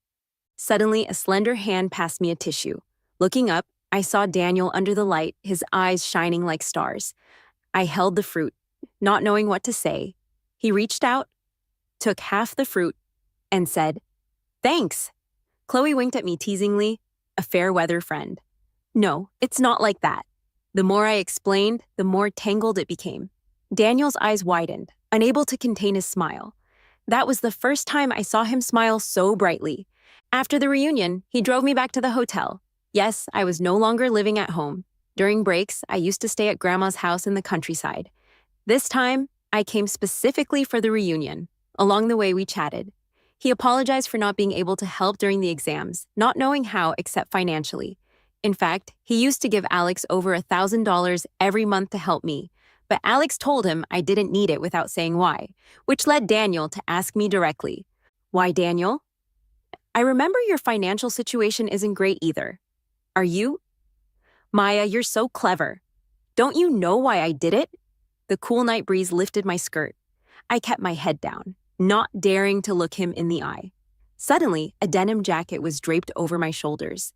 Suddenly, a slender hand passed me a tissue. Looking up, I saw Daniel under the light, his eyes shining like stars. I held the fruit, not knowing what to say. He reached out, took half the fruit, and said, "Thanks." Chloe winked at me teasingly, a fair weather friend. "No, it's not like that." The more I explained, the more tangled it became. Daniel's eyes widened, unable to contain his smile. That was the first time I saw him smile so brightly. After the reunion, he drove me back to the hotel. Yes, I was no longer living at home. During breaks, I used to stay at Grandma's house in the countryside. This time, I came specifically for the reunion. Along the way, we chatted. He apologized for not being able to help during the exams, not knowing how except financially. In fact, he used to give Alex over $1,000 every month to help me, but Alex told him I didn't need it without saying why, which led Daniel to ask me directly, "Why, Daniel? I remember your financial situation isn't great either. Are you?" "Maya, you're so clever. Don't you know why I did it?" The cool night breeze lifted my skirt. I kept my head down, not daring to look him in the eye. Suddenly, a denim jacket was draped over my shoulders.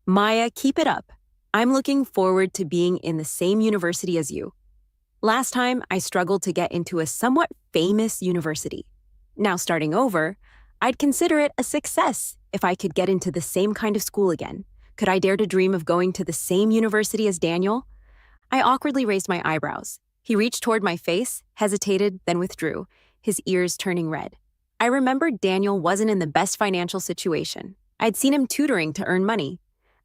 "Maya, keep it up. I'm looking forward to being in the same university as you." Last time, I struggled to get into a somewhat famous university. Now starting over, I'd consider it a success if I could get into the same kind of school again. Could I dare to dream of going to the same university as Daniel? I awkwardly raised my eyebrows. He reached toward my face, hesitated, then withdrew, his ears turning red. I remembered Daniel wasn't in the best financial situation. I'd seen him tutoring to earn money.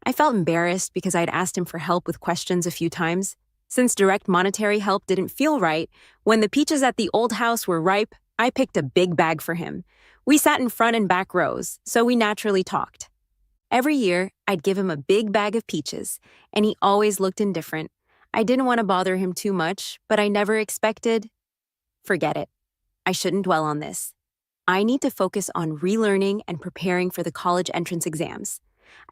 I felt embarrassed because I'd asked him for help with questions a few times. Since direct monetary help didn't feel right, when the peaches at the old house were ripe, I picked a big bag for him. We sat in front and back rows, so we naturally talked. Every year, I'd give him a big bag of peaches, and he always looked indifferent. I didn't want to bother him too much, but I never expected. Forget it. I shouldn't dwell on this. I need to focus on relearning and preparing for the college entrance exams.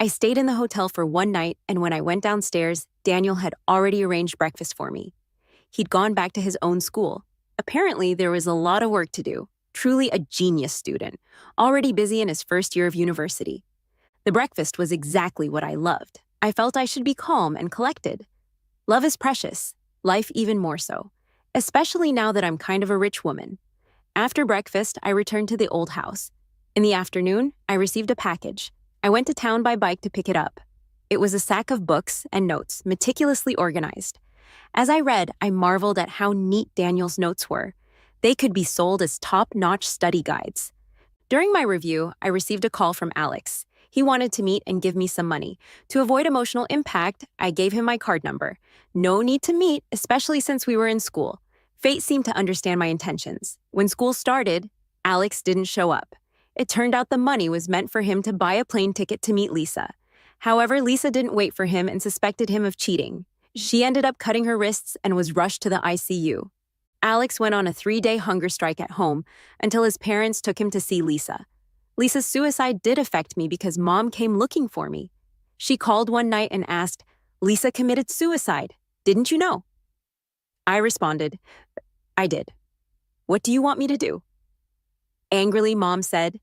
I stayed in the hotel for one night, and when I went downstairs, Daniel had already arranged breakfast for me. He'd gone back to his own school. Apparently, there was a lot of work to do. Truly a genius student, already busy in his first year of university. The breakfast was exactly what I loved. I felt I should be calm and collected. Love is precious, life even more so, especially now that I'm kind of a rich woman. After breakfast, I returned to the old house. In the afternoon, I received a package. I went to town by bike to pick it up. It was a sack of books and notes, meticulously organized. As I read, I marveled at how neat Daniel's notes were. They could be sold as top-notch study guides. During my review, I received a call from Alex. He wanted to meet and give me some money. To avoid emotional impact, I gave him my card number. No need to meet, especially since we were in school. Fate seemed to understand my intentions. When school started, Alex didn't show up. It turned out the money was meant for him to buy a plane ticket to meet Lisa. However, Lisa didn't wait for him and suspected him of cheating. She ended up cutting her wrists and was rushed to the ICU. Alex went on a 3-day hunger strike at home until his parents took him to see Lisa. Lisa's suicide did affect me because Mom came looking for me. She called one night and asked, "Lisa committed suicide. Didn't you know?" I responded, "I did. What do you want me to do?" Angrily, Mom said,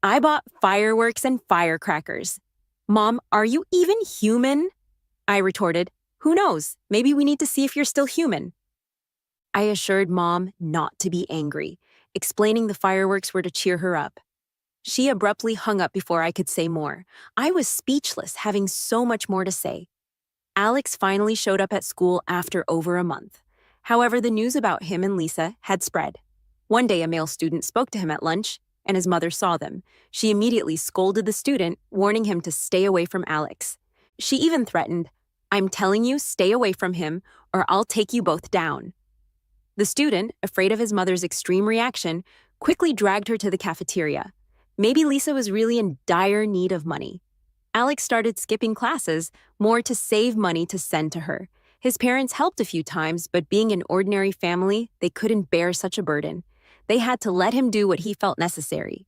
"I bought fireworks and firecrackers." "Mom, are you even human?" I retorted, "Who knows? Maybe we need to see if you're still human." I assured Mom not to be angry, explaining the fireworks were to cheer her up. She abruptly hung up before I could say more. I was speechless, having so much more to say. Alex finally showed up at school after over a month. However, the news about him and Lisa had spread. One day, a male student spoke to him at lunch, and his mother saw them. She immediately scolded the student, warning him to stay away from Alex. She even threatened, "I'm telling you, stay away from him, or I'll take you both down." The student, afraid of his mother's extreme reaction, quickly dragged her to the cafeteria. Maybe Lisa was really in dire need of money. Alex started skipping classes, more to save money to send to her. His parents helped a few times, but being an ordinary family, they couldn't bear such a burden. They had to let him do what he felt necessary.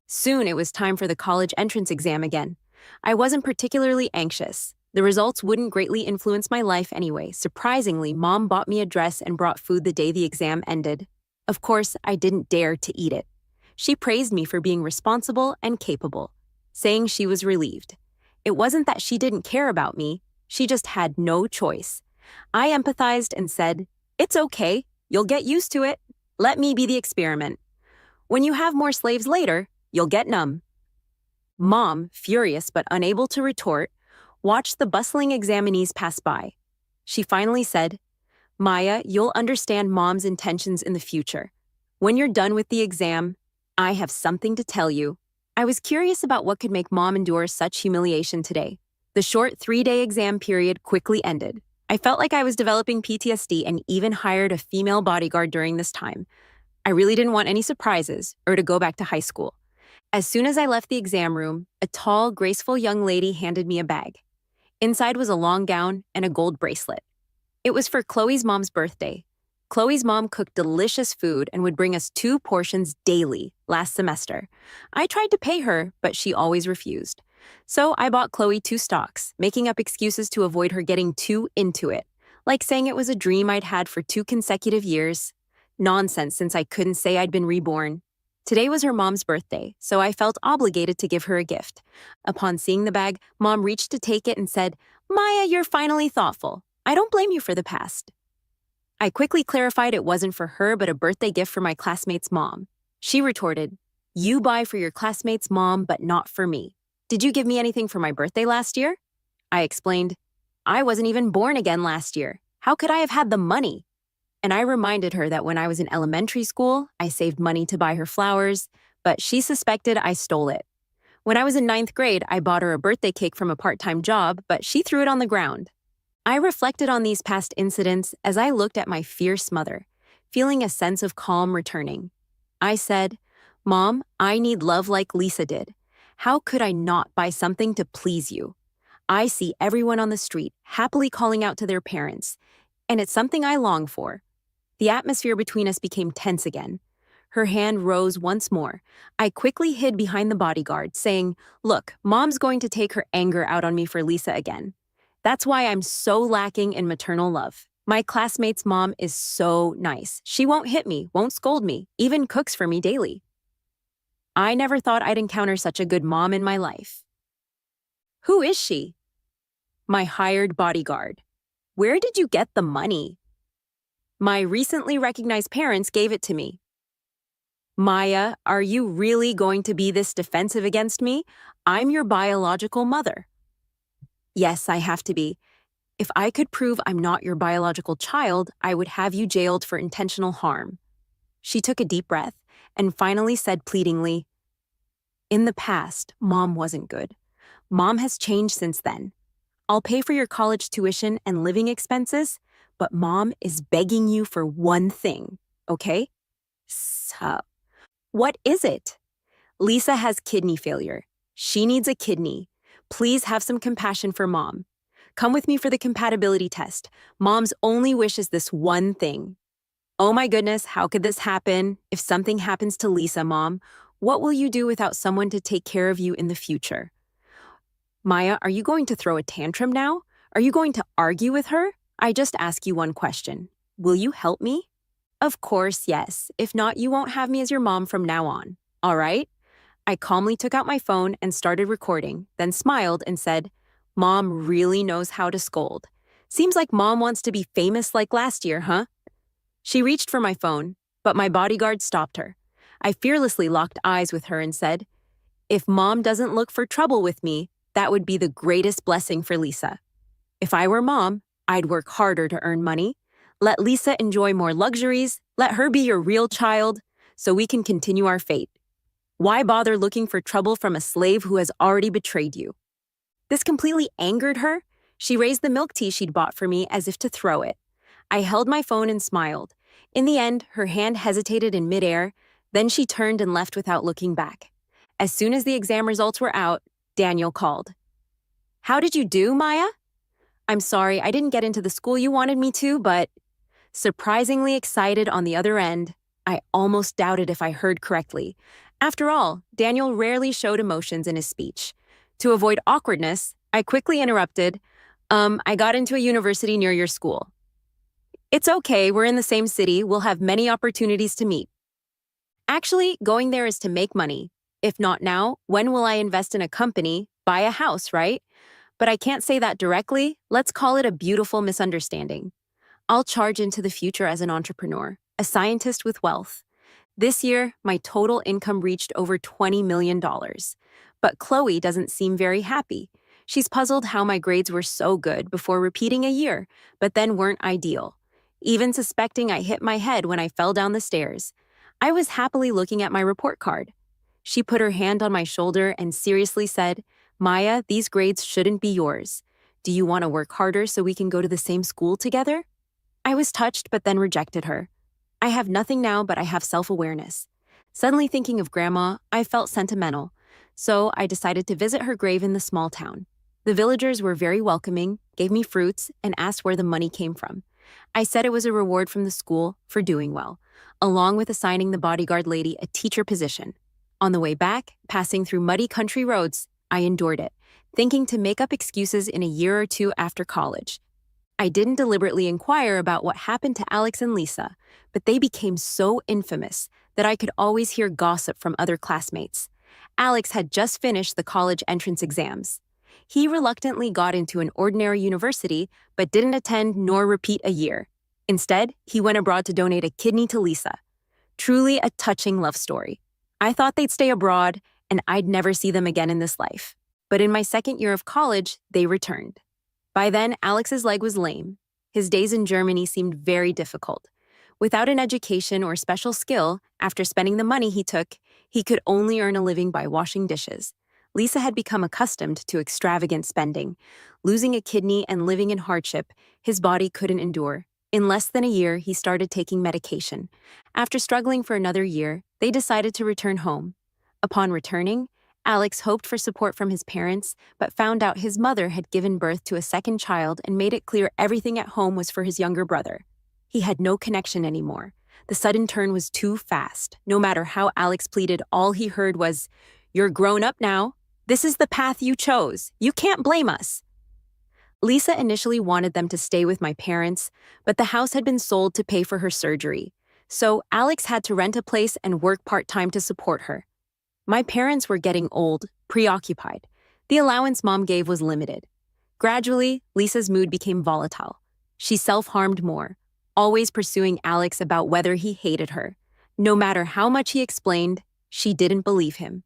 Soon it was time for the college entrance exam again. I wasn't particularly anxious. The results wouldn't greatly influence my life anyway. Surprisingly, Mom bought me a dress and brought food the day the exam ended. Of course, I didn't dare to eat it. She praised me for being responsible and capable, saying she was relieved. It wasn't that she didn't care about me, she just had no choice. I empathized and said, "It's okay, you'll get used to it. Let me be the experiment. When you have more slaves later, you'll get numb." Mom, furious but unable to retort, watched the bustling examinees pass by. She finally said, "Maya, you'll understand Mom's intentions in the future. When you're done with the exam, I have something to tell you." I was curious about what could make Mom endure such humiliation today. The short 3-day exam period quickly ended. I felt like I was developing PTSD and even hired a female bodyguard during this time. I really didn't want any surprises or to go back to high school. As soon as I left the exam room, a tall, graceful young lady handed me a bag. Inside was a long gown and a gold bracelet. It was for Chloe's mom's birthday. Chloe's mom cooked delicious food and would bring us 2 portions daily last semester. I tried to pay her, but she always refused. So I bought Chloe 2 stocks, making up excuses to avoid her getting too into it, like saying it was a dream I'd had for 2 consecutive years. Nonsense, since I couldn't say I'd been reborn. Today was her mom's birthday, so I felt obligated to give her a gift. Upon seeing the bag, Mom reached to take it and said, "Maya, you're finally thoughtful. I don't blame you for the past." I quickly clarified it wasn't for her but a birthday gift for my classmate's mom. She retorted, "You buy for your classmate's mom, but not for me. Did you give me anything for my birthday last year?" I explained, "I wasn't even born again last year. How could I have had the money?" And I reminded her that when I was in elementary school, I saved money to buy her flowers, but she suspected I stole it. When I was in 9th grade, I bought her a birthday cake from a part-time job, but she threw it on the ground. I reflected on these past incidents as I looked at my fierce mother, feeling a sense of calm returning. I said, "Mom, I need love like Lisa did. How could I not buy something to please you? I see everyone on the street happily calling out to their parents, and it's something I long for. The atmosphere between us became tense again. Her hand rose once more. I quickly hid behind the bodyguard, saying, "Look, Mom's going to take her anger out on me for Lisa again. That's why I'm so lacking in maternal love. My classmate's mom is so nice. She won't hit me, won't scold me, even cooks for me daily. I never thought I'd encounter such a good mom in my life." "Who is she?" "My hired bodyguard." "Where did you get the money?" "My recently recognized parents gave it to me." "Maya, are you really going to be this defensive against me? I'm your biological mother." "Yes, I have to be. If I could prove I'm not your biological child, I would have you jailed for intentional harm." She took a deep breath and finally said pleadingly, "In the past, Mom wasn't good. Mom has changed since then. I'll pay for your college tuition and living expenses, but Mom is begging you for one thing, okay?" "So, what is it?" "Lisa has kidney failure. She needs a kidney. Please have some compassion for Mom. Come with me for the compatibility test. Mom's only wish is this one thing." "Oh my goodness, how could this happen? If something happens to Lisa, Mom, what will you do without someone to take care of you in the future?" "Maya, are you going to throw a tantrum now? Are you going to argue with her? I just ask you one question. Will you help me?" "Of course, yes. If not, you won't have me as your mom from now on. All right?" I calmly took out my phone and started recording, then smiled and said, "Mom really knows how to scold. Seems like Mom wants to be famous like last year, huh?" She reached for my phone, but my bodyguard stopped her. I fearlessly locked eyes with her and said, "If Mom doesn't look for trouble with me, that would be the greatest blessing for Lisa. If I were Mom, I'd work harder to earn money. Let Lisa enjoy more luxuries. Let her be your real child, so we can continue our fate. Why bother looking for trouble from a slave who has already betrayed you?" This completely angered her. She raised the milk tea she'd bought for me as if to throw it. I held my phone and smiled. In the end, her hand hesitated in midair, then she turned and left without looking back. As soon as the exam results were out, Daniel called. "How did you do, Maya?" "I'm sorry, I didn't get into the school you wanted me to, but..." Surprisingly excited on the other end, I almost doubted if I heard correctly. After all, Daniel rarely showed emotions in his speech. To avoid awkwardness, I quickly interrupted, "I got into a university near your school." "It's okay, we're in the same city, we'll have many opportunities to meet." "Actually, going there is to make money. If not now, when will I invest in a company, buy a house, right? But I can't say that directly. Let's call it a beautiful misunderstanding. I'll charge into the future as an entrepreneur, a scientist with wealth. This year, my total income reached over $20 million. But Chloe doesn't seem very happy. She's puzzled how my grades were so good before repeating a year, but then weren't ideal. Even suspecting I hit my head when I fell down the stairs. I was happily looking at my report card. She put her hand on my shoulder and seriously said, "Maya, these grades shouldn't be yours. Do you want to work harder so we can go to the same school together?" I was touched but then rejected her. I have nothing now, but I have self-awareness. Suddenly thinking of Grandma, I felt sentimental, so I decided to visit her grave in the small town. The villagers were very welcoming, gave me fruits, and asked where the money came from. I said it was a reward from the school for doing well, along with assigning the bodyguard lady a teacher position. On the way back, passing through muddy country roads, I endured it, thinking to make up excuses in a year or two after college. I didn't deliberately inquire about what happened to Alex and Lisa, but they became so infamous that I could always hear gossip from other classmates. Alex had just finished the college entrance exams. He reluctantly got into an ordinary university, but didn't attend nor repeat a year. Instead, he went abroad to donate a kidney to Lisa. Truly a touching love story. I thought they'd stay abroad, and I'd never see them again in this life. But in my second year of college, they returned. By then, Alex's leg was lame. His days in Germany seemed very difficult. Without an education or special skill, after spending the money he took, he could only earn a living by washing dishes. Lisa had become accustomed to extravagant spending. Losing a kidney and living in hardship, his body couldn't endure. In less than a year, he started taking medication. After struggling for another year, they decided to return home. Upon returning, Alex hoped for support from his parents, but found out his mother had given birth to a second child and made it clear everything at home was for his younger brother. He had no connection anymore. The sudden turn was too fast. No matter how Alex pleaded, all he heard was, "You're grown up now. This is the path you chose. You can't blame us." Lisa initially wanted them to stay with my parents, but the house had been sold to pay for her surgery. So Alex had to rent a place and work part-time to support her. My parents were getting old, preoccupied. The allowance Mom gave was limited. Gradually, Lisa's mood became volatile. She self-harmed more, always pursuing Alex about whether he hated her. No matter how much he explained, she didn't believe him.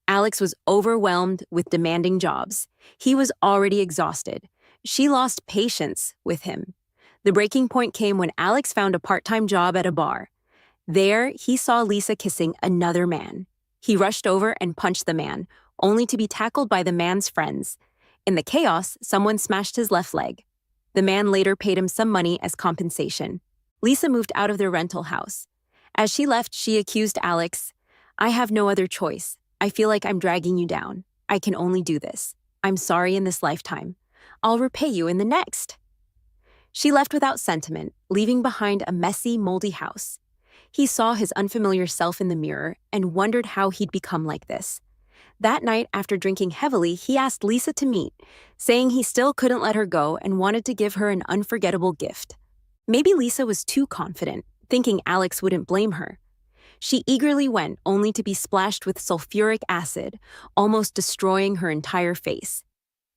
Alex was overwhelmed with demanding jobs. He was already exhausted. She lost patience with him. The breaking point came when Alex found a part-time job at a bar. There, he saw Lisa kissing another man. He rushed over and punched the man, only to be tackled by the man's friends. In the chaos, someone smashed his left leg. The man later paid him some money as compensation. Lisa moved out of their rental house. As she left, she accused Alex, "I have no other choice. I feel like I'm dragging you down. I can only do this. I'm sorry in this lifetime. I'll repay you in the next." She left without sentiment, leaving behind a messy, moldy house. He saw his unfamiliar self in the mirror and wondered how he'd become like this. That night, after drinking heavily, he asked Lisa to meet, saying he still couldn't let her go and wanted to give her an unforgettable gift. Maybe Lisa was too confident, thinking Alex wouldn't blame her. She eagerly went, only to be splashed with sulfuric acid, almost destroying her entire face.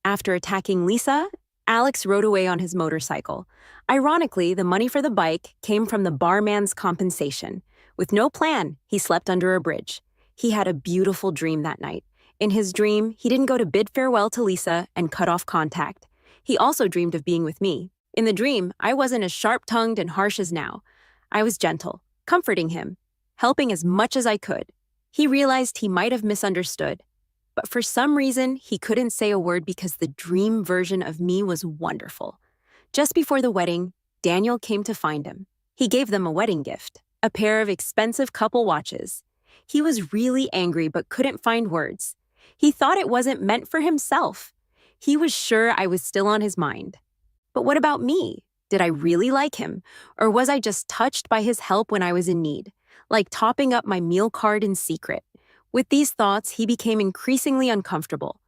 After attacking Lisa, Alex rode away on his motorcycle. Ironically, the money for the bike came from the barman's compensation. With no plan, he slept under a bridge. He had a beautiful dream that night. In his dream, he didn't go to bid farewell to Lisa and cut off contact. He also dreamed of being with me. In the dream, I wasn't as sharp-tongued and harsh as now. I was gentle, comforting him, helping as much as I could. He realized he might have misunderstood. But for some reason, he couldn't say a word because the dream version of me was wonderful. Just before the wedding, Daniel came to find him. He gave them a wedding gift, a pair of expensive couple watches. He was really angry but couldn't find words. He thought it wasn't meant for himself. He was sure I was still on his mind. But what about me? Did I really like him? Or was I just touched by his help when I was in need, like topping up my meal card in secret? With these thoughts, he became increasingly uncomfortable.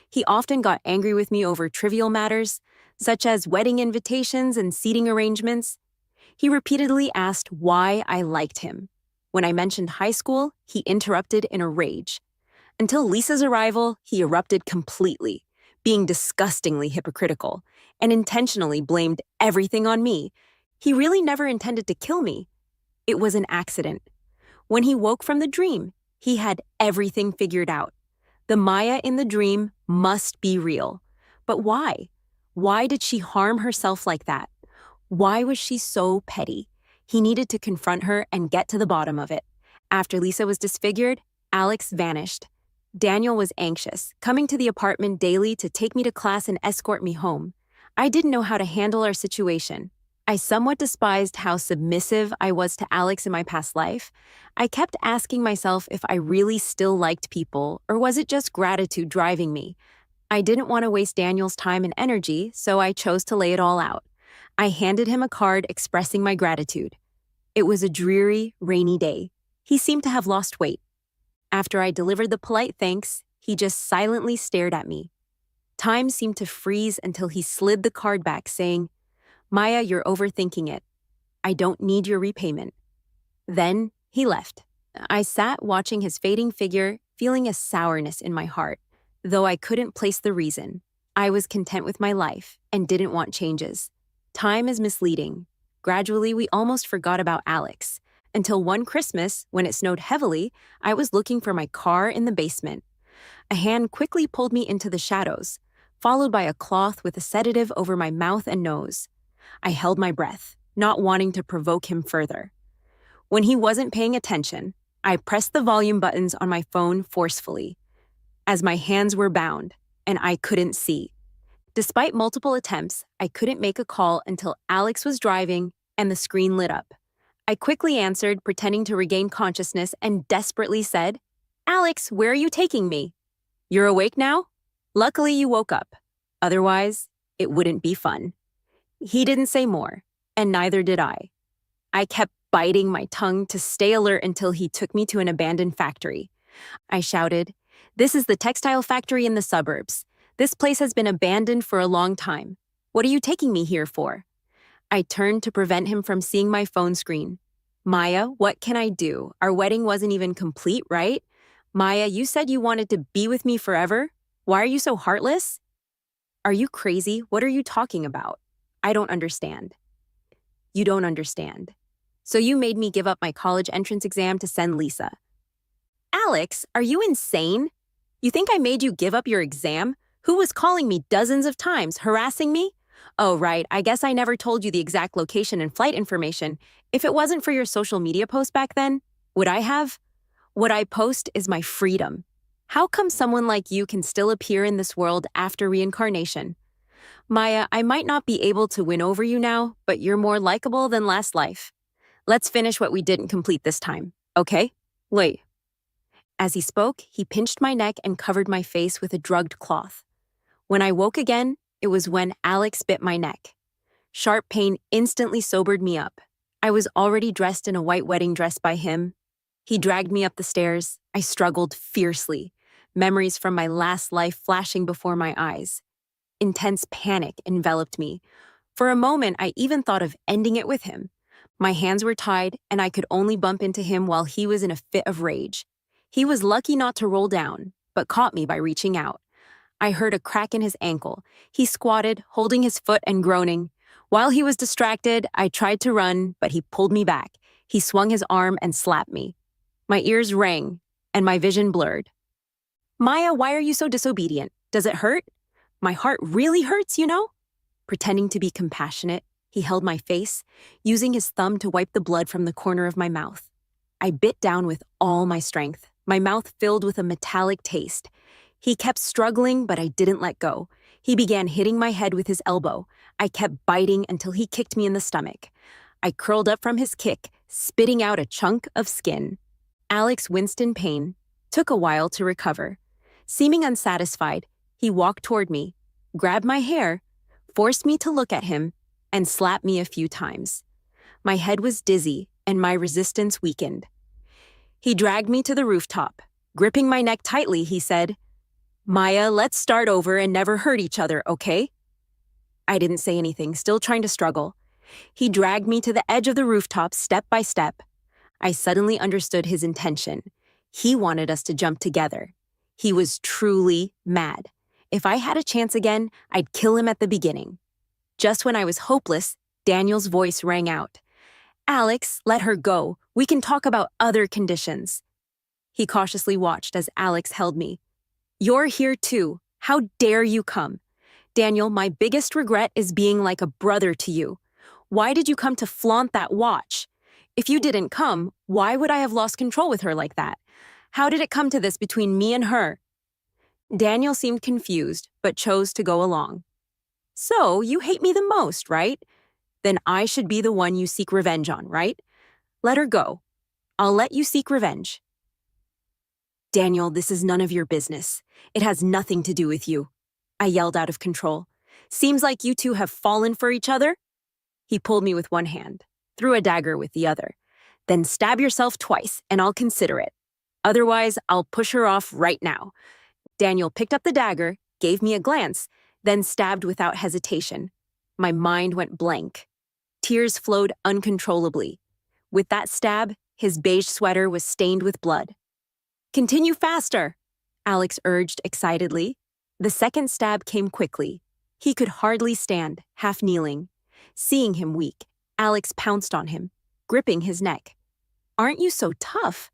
He often got angry with me over trivial matters, such as wedding invitations and seating arrangements. He repeatedly asked why I liked him. When I mentioned high school, he interrupted in a rage. Until Lisa's arrival, he erupted completely, being disgustingly hypocritical, and intentionally blamed everything on me. He really never intended to kill me. It was an accident. When he woke from the dream, he had everything figured out. The Maya in the dream must be real. But why? Why did she harm herself like that? Why was she so petty? He needed to confront her and get to the bottom of it. After Lisa was disfigured, Alex vanished. Daniel was anxious, coming to the apartment daily to take me to class and escort me home. I didn't know how to handle our situation. I somewhat despised how submissive I was to Alex in my past life. I kept asking myself if I really still liked people, or was it just gratitude driving me? I didn't want to waste Daniel's time and energy, so I chose to lay it all out. I handed him a card expressing my gratitude. It was a dreary, rainy day. He seemed to have lost weight. After I delivered the polite thanks, he just silently stared at me. Time seemed to freeze until he slid the card back, saying, "Maya, you're overthinking it. I don't need your repayment." Then he left. I sat watching his fading figure, feeling a sourness in my heart, though I couldn't place the reason. I was content with my life and didn't want changes. Time is misleading. Gradually, we almost forgot about Alex. Until one Christmas, when it snowed heavily, I was looking for my car in the basement. A hand quickly pulled me into the shadows, followed by a cloth with a sedative over my mouth and nose. I held my breath, not wanting to provoke him further. When he wasn't paying attention, I pressed the volume buttons on my phone forcefully, as my hands were bound and I couldn't see. Despite multiple attempts, I couldn't make a call until Alex was driving and the screen lit up. I quickly answered, pretending to regain consciousness, and desperately said, "Alex, where are you taking me?" You're awake now? Luckily, you woke up. Otherwise, it wouldn't be fun. He didn't say more, and neither did I. I kept biting my tongue to stay alert until he took me to an abandoned factory. I shouted, "This is the textile factory in the suburbs. This place has been abandoned for a long time. What are you taking me here for?" I turned to prevent him from seeing my phone screen. "Maya, what can I do? Our wedding wasn't even complete, right? Maya, you said you wanted to be with me forever. Why are you so heartless?" "Are you crazy? What are you talking about?" "I don't understand." "You don't understand. So you made me give up my college entrance exam to send Lisa." "Alex, are you insane? You think I made you give up your exam? Who was calling me dozens of times, harassing me?" "Oh, right, I guess I never told you the exact location and flight information. If it wasn't for your social media post back then, would I have?" "What I post is my freedom. How come someone like you can still appear in this world after reincarnation?" "Maya, I might not be able to win over you now, but you're more likable than last life. Let's finish what we didn't complete this time, okay?" "Wait." As he spoke, he pinched my neck and covered my face with a drugged cloth. When I woke again, it was when Alex bit my neck. Sharp pain instantly sobered me up. I was already dressed in a white wedding dress by him. He dragged me up the stairs. I struggled fiercely, memories from my last life flashing before my eyes. Intense panic enveloped me. For a moment, I even thought of ending it with him. My hands were tied, and I could only bump into him while he was in a fit of rage. He was lucky not to roll down, but caught me by reaching out. I heard a crack in his ankle. He squatted, holding his foot and groaning. While he was distracted, I tried to run, but he pulled me back. He swung his arm and slapped me. My ears rang, and my vision blurred. "Maya, why are you so disobedient? Does it hurt?" "My heart really hurts, you know?" Pretending to be compassionate, he held my face, using his thumb to wipe the blood from the corner of my mouth. I bit down with all my strength, my mouth filled with a metallic taste. He kept struggling, but I didn't let go. He began hitting my head with his elbow. I kept biting until he kicked me in the stomach. I curled up from his kick, spitting out a chunk of skin. Alex winced in pain, took a while to recover. Seeming unsatisfied, he walked toward me, grabbed my hair, forced me to look at him, and slapped me a few times. My head was dizzy, and my resistance weakened. He dragged me to the rooftop. Gripping my neck tightly, he said, "Maya, let's start over and never hurt each other, okay?" I didn't say anything, still trying to struggle. He dragged me to the edge of the rooftop step by step. I suddenly understood his intention. He wanted us to jump together. He was truly mad. If I had a chance again, I'd kill him at the beginning. Just when I was hopeless, Daniel's voice rang out. "Alex, let her go. We can talk about other conditions." He cautiously watched as Alex held me. "You're here too. How dare you come? Daniel, my biggest regret is being like a brother to you. Why did you come to flaunt that watch? If you didn't come, why would I have lost control with her like that? How did it come to this between me and her?" Daniel seemed confused, but chose to go along. "So, you hate me the most, right? Then I should be the one you seek revenge on, right? Let her go. I'll let you seek revenge." "Daniel, this is none of your business. It has nothing to do with you," I yelled out of control. "Seems like you two have fallen for each other." He pulled me with one hand, threw a dagger with the other. "Then stab yourself twice, and I'll consider it. Otherwise, I'll push her off right now." Daniel picked up the dagger, gave me a glance, then stabbed without hesitation. My mind went blank. Tears flowed uncontrollably. With that stab, his beige sweater was stained with blood. "Continue faster," Alex urged excitedly. The second stab came quickly. He could hardly stand, half kneeling. Seeing him weak, Alex pounced on him, gripping his neck. "Aren't you so tough?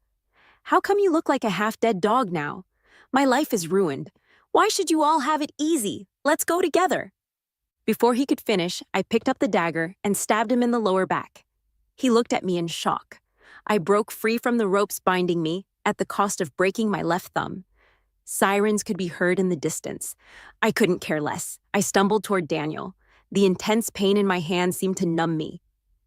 How come you look like a half-dead dog now? My life is ruined. Why should you all have it easy? Let's go together." Before he could finish, I picked up the dagger and stabbed him in the lower back. He looked at me in shock. I broke free from the ropes binding me, at the cost of breaking my left thumb. Sirens could be heard in the distance. I couldn't care less. I stumbled toward Daniel. The intense pain in my hand seemed to numb me.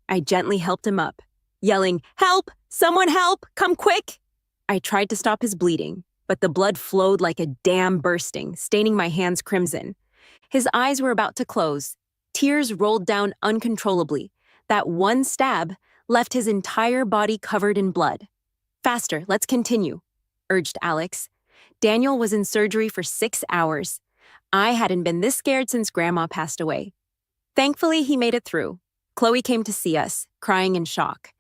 I gently helped him up, yelling, "Help! Someone help! Come quick!" I tried to stop his bleeding, but the blood flowed like a dam bursting, staining my hands crimson. His eyes were about to close. Tears rolled down uncontrollably. That one stab left his entire body covered in blood. Faster, let's continue, urged Alex. Daniel was in surgery for 6 hours. I hadn't been this scared since Grandma passed away. Thankfully, he made it through. Chloe came to see us, crying in shock.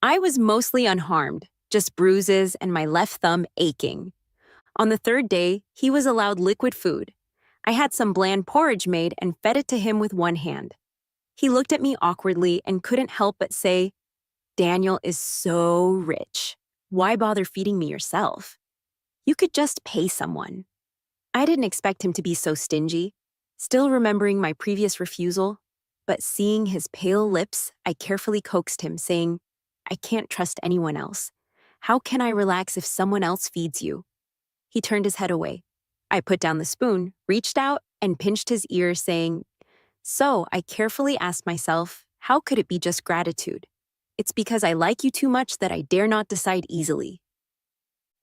I was mostly unharmed, just bruises and my left thumb aching. On the third day, he was allowed liquid food. I had some bland porridge made and fed it to him with one hand. He looked at me awkwardly and couldn't help but say, "Daniel is so rich. Why bother feeding me yourself? You could just pay someone." I didn't expect him to be so stingy, still remembering my previous refusal, but seeing his pale lips, I carefully coaxed him, saying, "I can't trust anyone else. How can I relax if someone else feeds you?" He turned his head away. I put down the spoon, reached out, and pinched his ear, saying, "So I carefully asked myself, how could it be just gratitude? It's because I like you too much that I dare not decide easily."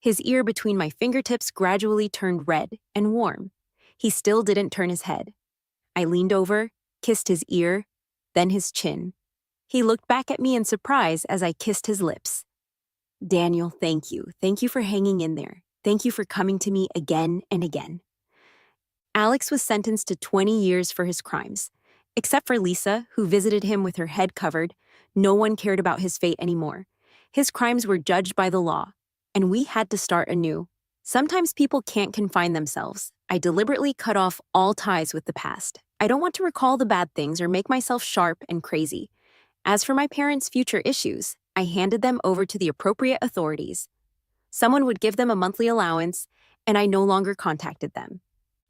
His ear between my fingertips gradually turned red and warm. He still didn't turn his head. I leaned over, kissed his ear, then his chin. He looked back at me in surprise as I kissed his lips. "Daniel, thank you. Thank you for hanging in there. Thank you for coming to me again and again." Alex was sentenced to 20 years for his crimes. Except for Lisa, who visited him with her head covered, no one cared about his fate anymore. His crimes were judged by the law, and we had to start anew. Sometimes people can't confine themselves. I deliberately cut off all ties with the past. I don't want to recall the bad things or make myself sharp and crazy. As for my parents' future issues, I handed them over to the appropriate authorities. Someone would give them a monthly allowance, and I no longer contacted them.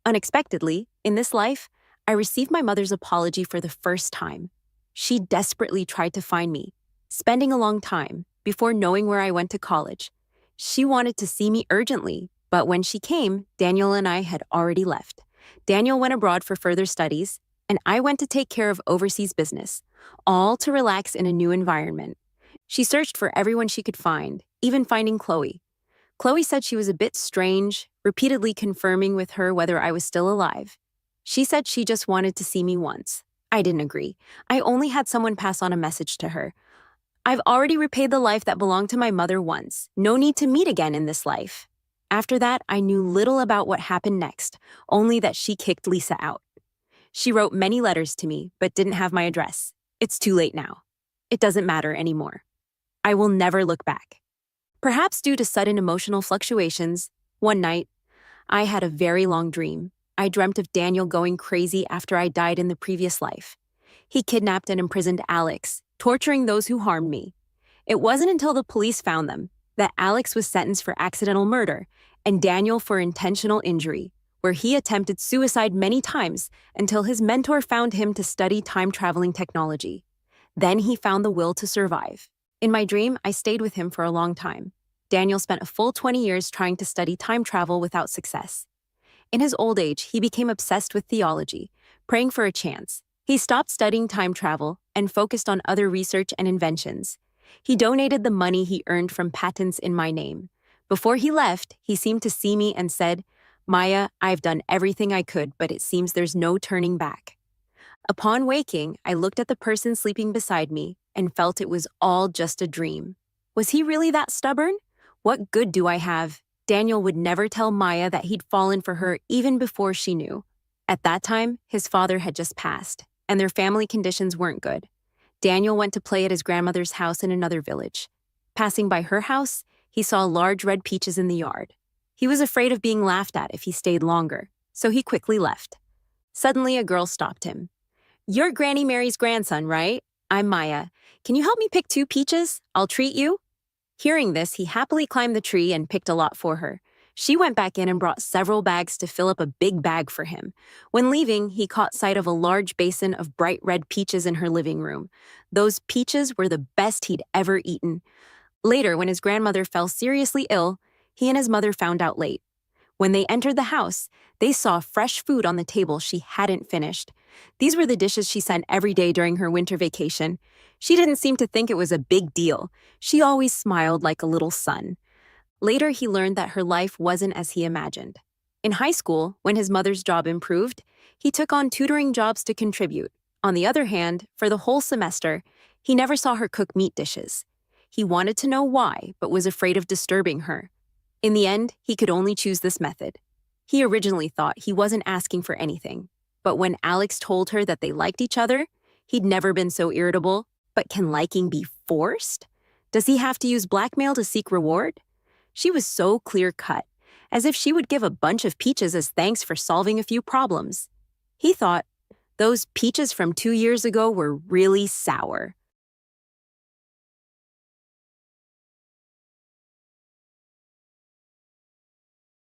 Unexpectedly, in this life, I received my mother's apology for the first time. She desperately tried to find me, spending a long time before knowing where I went to college. She wanted to see me urgently, but when she came, Daniel and I had already left. Daniel went abroad for further studies, and I went to take care of overseas business, all to relax in a new environment. She searched for everyone she could find, even finding Chloe. Chloe said she was a bit strange, repeatedly confirming with her whether I was still alive. She said she just wanted to see me once. I didn't agree. I only had someone pass on a message to her. "I've already repaid the life that belonged to my mother once. No need to meet again in this life." After that, I knew little about what happened next, only that she kicked Lisa out. She wrote many letters to me, but didn't have my address. It's too late now. It doesn't matter anymore. I will never look back. Perhaps due to sudden emotional fluctuations, one night, I had a very long dream. I dreamt of Daniel going crazy after I died in the previous life. He kidnapped and imprisoned Alex, torturing those who harmed me. It wasn't until the police found them that Alex was sentenced for accidental murder and Daniel for intentional injury, where he attempted suicide many times until his mentor found him to study time-traveling technology. Then he found the will to survive. In my dream, I stayed with him for a long time. Daniel spent a full 20 years trying to study time travel without success. In his old age, he became obsessed with theology, praying for a chance. He stopped studying time travel and focused on other research and inventions. He donated the money he earned from patents in my name. Before he left, he seemed to see me and said, "Maya, I've done everything I could, but it seems there's no turning back." Upon waking, I looked at the person sleeping beside me and felt it was all just a dream. Was he really that stubborn? What good do I have? Daniel would never tell Maya that he'd fallen for her even before she knew. At that time, his father had just passed, and their family conditions weren't good. Daniel went to play at his grandmother's house in another village. Passing by her house, he saw large red peaches in the yard. He was afraid of being laughed at if he stayed longer, so he quickly left. Suddenly, a girl stopped him. "You're Granny Mary's grandson, right? I'm Maya. Can you help me pick 2 peaches? I'll treat you." Hearing this, he happily climbed the tree and picked a lot for her. She went back in and brought several bags to fill up a big bag for him. When leaving, he caught sight of a large basin of bright red peaches in her living room. Those peaches were the best he'd ever eaten. Later, when his grandmother fell seriously ill, he and his mother found out late. When they entered the house, they saw fresh food on the table she hadn't finished. These were the dishes she sent every day during her winter vacation. She didn't seem to think it was a big deal. She always smiled like a little sun. Later, he learned that her life wasn't as he imagined. In high school, when his mother's job improved, he took on tutoring jobs to contribute. On the other hand, for the whole semester, he never saw her cook meat dishes. He wanted to know why, but was afraid of disturbing her. In the end, he could only choose this method. He originally thought he wasn't asking for anything, but when Alex told her that they liked each other, he'd never been so irritable. But can liking be forced? Does he have to use blackmail to seek reward? She was so clear-cut, as if she would give a bunch of peaches as thanks for solving a few problems. He thought, those peaches from 2 years ago were really sour.